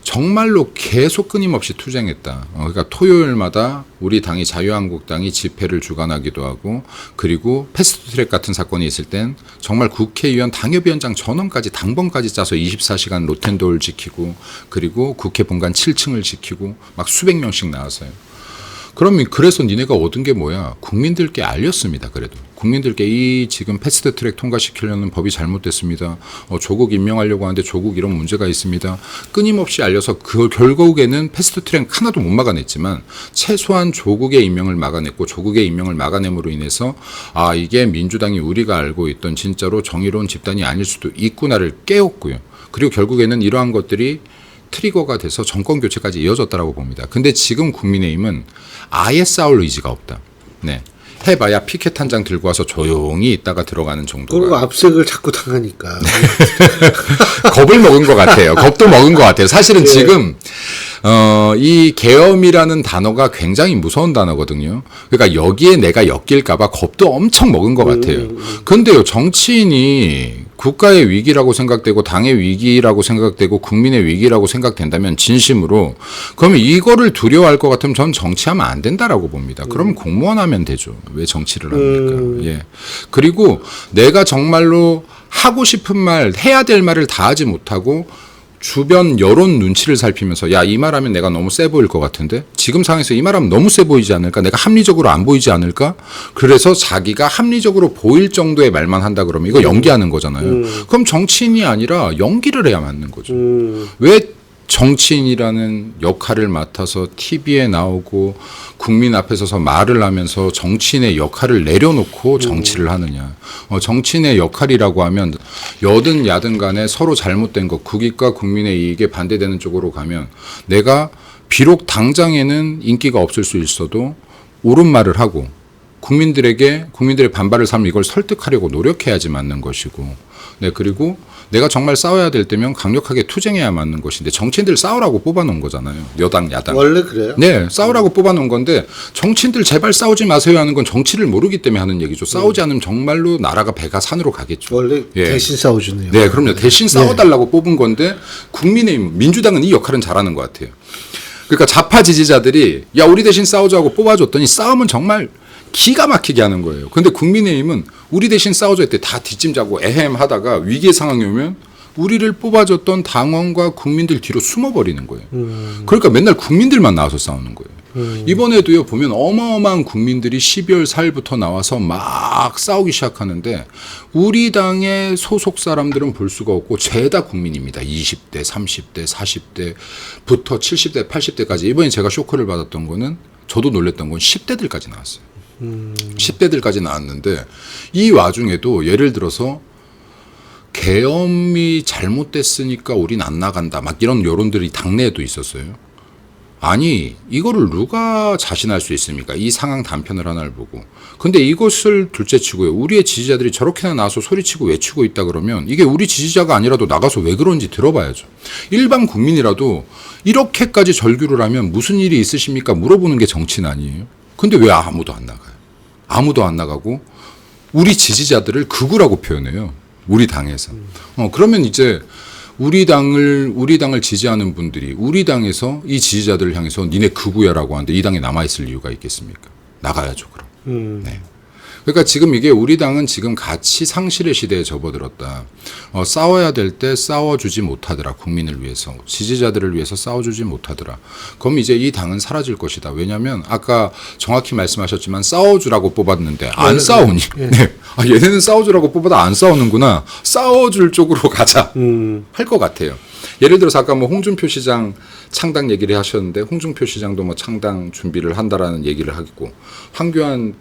정말로 계속 끊임없이 투쟁했다. 그러니까 토요일마다 우리 당이 자유한국당이 집회를 주관하기도 하고 그리고 패스트트랙 같은 사건이 있을 땐 정말 국회의원 당협위원장 전원까지 당번까지 짜서 24시간 로텐도를 지키고 그리고 국회 본관 7층을 지키고 막 수백 명씩 나왔어요. 그러면 그래서 니네가 얻은 게 뭐야? 국민들께 알렸습니다. 그래도 국민들께 이 지금 패스트트랙 통과시키려는 법이 잘못됐습니다. 조국 임명하려고 하는데 조국 이런 문제가 있습니다. 끊임없이 알려서 그 결국에는 패스트트랙 하나도 못 막아냈지만 최소한 조국의 임명을 막아냈고 조국의 임명을 막아냄으로 인해서 이게 민주당이 우리가 알고 있던 진짜로 정의로운 집단이 아닐 수도 있구나를 깨웠고요. 그리고 결국에는 이러한 것들이 트리거가 돼서 정권 교체까지 이어졌다라고 봅니다. 근데 지금 국민의힘은 아예 싸울 의지가 없다. 네. 해봐야 피켓 한 장 들고 와서 조용히 있다가 들어가는 정도가. 그리고 압색을 자꾸 당하니까. 겁을 먹은 것 같아요. 겁도 먹은 것 같아요. 사실은 지금 이 계엄이라는 단어가 굉장히 무서운 단어거든요. 그러니까 여기에 내가 엮일까봐 겁도 엄청 먹은 것 같아요. 근데요, 정치인이 국가의 위기라고 생각되고 당의 위기라고 생각되고 국민의 위기라고 생각된다면 진심으로 그러면 이거를 두려워할 것 같으면 전 정치하면 안 된다라고 봅니다. 그러면 공무원 하면 되죠. 왜 정치를 합니까? 예. 그리고 내가 정말로 하고 싶은 말, 해야 될 말을 다 하지 못하고 주변 여론 눈치를 살피면서 야, 이 말하면 내가 너무 세 보일 것 같은데 지금 상황에서 이 말하면 너무 세 보이지 않을까? 내가 합리적으로 안 보이지 않을까? 그래서 자기가 합리적으로 보일 정도의 말만 한다 그러면 이거 연기하는 거잖아요. 그럼 정치인이 아니라 연기를 해야 맞는 거죠. 왜 정치인이라는 역할을 맡아서 TV에 나오고 국민 앞에 서서 말을 하면서 정치인의 역할을 내려놓고 정치를 하느냐. 정치인의 역할이라고 하면 여든 야든 간에 서로 잘못된 것, 국익과 국민의 이익에 반대되는 쪽으로 가면 내가 비록 당장에는 인기가 없을 수 있어도 옳은 말을 하고 국민들의 반발을 삼으면 이걸 설득하려고 노력해야지 맞는 것이고, 네, 그리고 내가 정말 싸워야 될 때면 강력하게 투쟁해야 맞는 것인데 정치인들 싸우라고 뽑아놓은 거잖아요. 여당, 야당. 원래 그래요? 네, 싸우라고 뽑아놓은 건데 정치인들 제발 싸우지 마세요 하는 건 정치를 모르기 때문에 하는 얘기죠. 싸우지 않으면 정말로 나라가 배가 산으로 가겠죠. 원래 예. 대신 싸워주네요. 네, 그럼요. 대신 싸워달라고 뽑은 건데 국민의힘, 민주당은 이 역할은 잘하는 것 같아요. 그러니까 좌파 지지자들이 야 우리 대신 싸우자고 뽑아줬더니 싸움은 정말 기가 막히게 하는 거예요. 그런데 국민의힘은 우리 대신 싸워줘 했대 다 뒷짐자고 에헴 하다가 위기의 상황이 오면 우리를 뽑아줬던 당원과 국민들 뒤로 숨어버리는 거예요. 그러니까 맨날 국민들만 나와서 싸우는 거예요. 이번에도요 보면 어마어마한 국민들이 12월 4일부터 나와서 막 싸우기 시작하는데 우리 당의 소속 사람들은 볼 수가 없고 죄다 국민입니다. 20대, 30대, 40대부터 70대, 80대까지. 이번에 제가 쇼크를 받았던 거는 저도 놀랬던 건 10대들까지 나왔어요. 10대들까지 나왔는데 이 와중에도 예를 들어서 계엄이 잘못됐으니까 우린 안 나간다 막 이런 여론들이 당내에도 있었어요. 아니 이거를 누가 자신할 수 있습니까? 이 상황 단편을 하나를 보고. 근데 이것을 둘째치고요. 우리의 지지자들이 저렇게나 나와서 소리치고 외치고 있다 그러면 이게 우리 지지자가 아니라도 나가서 왜 그런지 들어봐야죠. 일반 국민이라도 이렇게까지 절규를 하면 무슨 일이 있으십니까? 물어보는 게 정치는 아니에요. 근데 왜 아무도 안 나가요? 아무도 안 나가고 우리 지지자들을 극우라고 표현해요. 우리 당에서. 그러면 이제 우리 당을 지지하는 분들이 우리 당에서 이 지지자들을 향해서 니네 극우야라고 하는데 이 당에 남아있을 이유가 있겠습니까? 나가야죠, 그럼. 네. 그러니까 지금 이게 우리 당은 지금 가치 상실의 시대에 접어들었다. 싸워야 될 때 싸워주지 못하더라. 국민을 위해서. 지지자들을 위해서 싸워주지 못하더라. 그럼 이제 이 당은 사라질 것이다. 왜냐하면 아까 정확히 말씀하셨지만 싸워주라고 뽑았는데 안 싸우니. 네. 아, 얘네는 싸워주라고 뽑아도 안 싸우는구나. 싸워줄 쪽으로 가자. 할 것 같아요. 예를 들어서 아까 뭐 홍준표 시장 창당 얘기를 하셨는데 홍준표 시장도 뭐 창당 준비를 한다라는 얘기를 하고 황교안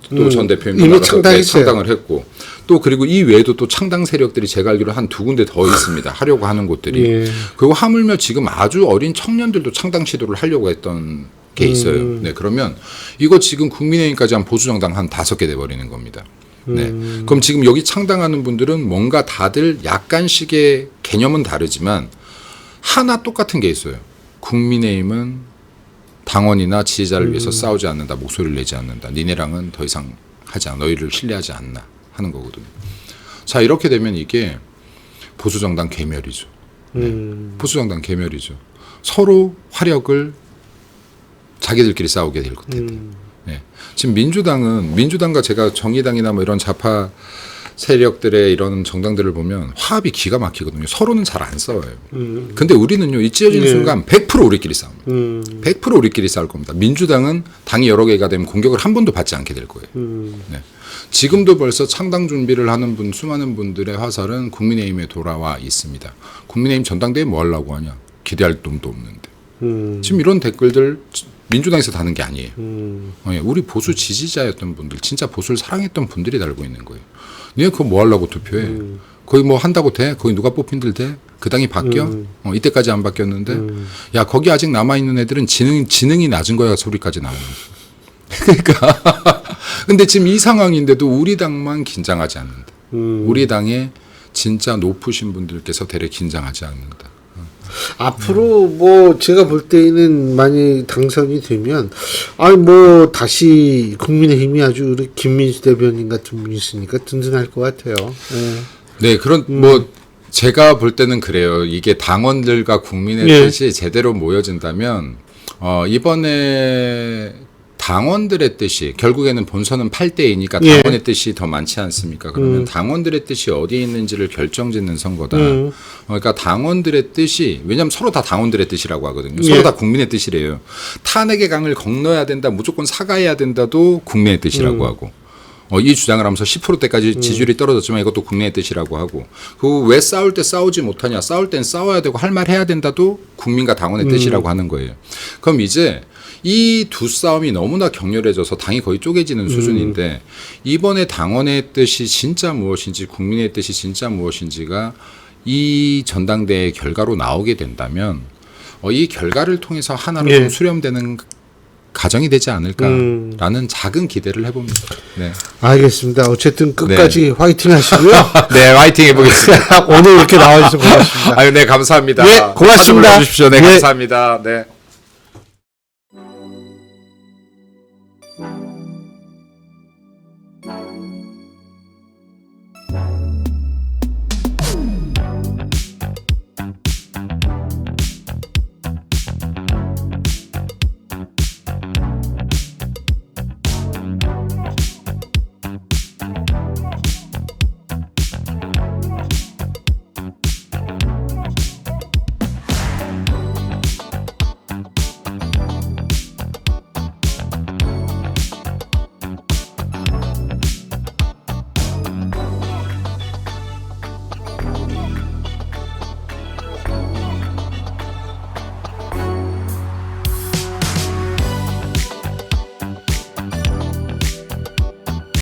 또 전 대표님도 이미 창당을 했고 또 그리고 이 외에도 또 창당 세력들이 제가 알기로 한 두 군데 더 있습니다. 하려고 하는 곳들이. 예. 그리고 하물며 지금 아주 어린 청년들도 창당 시도를 하려고 했던 게 있어요. 네, 그러면 이거 지금 국민의힘까지 한 보수정당 한 5개 돼버리는 겁니다. 네. 그럼 지금 여기 창당하는 분들은 뭔가 다들 약간씩의 개념은 다르지만 하나 똑같은 게 있어요. 국민의힘은 당원이나 지지자를 위해서 싸우지 않는다. 목소리를 내지 않는다. 니네랑은 더 이상 하지 않아. 너희를 신뢰하지 않나 하는 거거든요. 자 이렇게 되면 이게 보수정당 괴멸이죠. 네. 보수정당 괴멸이죠. 서로 화력을 자기들끼리 싸우게 될 것 같아요. 네. 지금 민주당과 제가 정의당이나 뭐 이런 좌파 세력들의 이런 정당들을 보면 화합이 기가 막히거든요. 서로는 잘 안 싸워요. 근데 우리는요, 이 찢어지는 순간 100% 우리끼리 싸웁니다. 100% 우리끼리 싸울 겁니다. 민주당은 당이 여러 개가 되면 공격을 한 번도 받지 않게 될 거예요. 네. 지금도 벌써 창당 준비를 하는 수많은 분들의 화살은 국민의힘에 돌아와 있습니다. 국민의힘 전당대회 뭐 하려고 하냐? 기대할 놈도 없는데. 지금 이런 댓글들 민주당에서 다는 게 아니에요. 우리 보수 지지자였던 분들, 진짜 보수를 사랑했던 분들이 달고 있는 거예요. 니네 그거 뭐 하려고 투표해? 거기 뭐 한다고 돼? 거기 누가 뽑힌들 돼? 그 당이 바뀌어? 이때까지 안 바뀌었는데? 야, 거기 아직 남아있는 애들은 지능이 낮은 거야 소리까지 나오는 거야. 그러니까. 근데 지금 이 상황인데도 우리 당만 긴장하지 않는다. 우리 당에 진짜 높으신 분들께서 대래 긴장하지 않는다. 앞으로 뭐 제가 볼 때는 많이 당선이 되면 아니 뭐 다시 국민의힘이 아주 우리 김민수 대변인 같은 분이 있으니까 든든할 것 같아요. 네, 그런 뭐 제가 볼 때는 그래요. 이게 당원들과 국민의 뜻이 제대로 모여진다면 이번에 당원들의 뜻이 결국에는 본선은 8대2니까 당원의 뜻이 더 많지 않습니까? 그러면 당원들의 뜻이 어디에 있는지를 결정짓는 선거다. 그러니까 당원들의 뜻이 왜냐하면 서로 다 당원들의 뜻이라고 하거든요. 서로 다 국민의 뜻이래요. 탄핵의 강을 건너야 된다, 무조건 사과해야 된다도 국민의 뜻이라고 하고. 이 주장을 하면서 10%대까지 지지율이 떨어졌지만 이것도 국민의 뜻이라고 하고 그 왜 싸울 때 싸우지 못하냐 싸울 땐 싸워야 되고 할 말 해야 된다도 국민과 당원의 뜻이라고 하는 거예요. 그럼 이제 이 두 싸움이 너무나 격렬해져서 당이 거의 쪼개지는 수준인데 이번에 당원의 뜻이 진짜 무엇인지 국민의 뜻이 진짜 무엇인지가 이 전당대회 결과로 나오게 된다면 이 결과를 통해서 하나로 예. 좀 수렴되는 가정이 되지 않을까라는 작은 기대를 해봅니다. 네, 알겠습니다. 어쨌든 끝까지 화이팅 하시고요. 네, 화이팅 해보겠습니다. 오늘 이렇게 나와주셔서 고맙습니다. 아유, 네, 감사합니다. 네, 고맙습니다. 주십시오. 네, 네. 감사합니다. 네.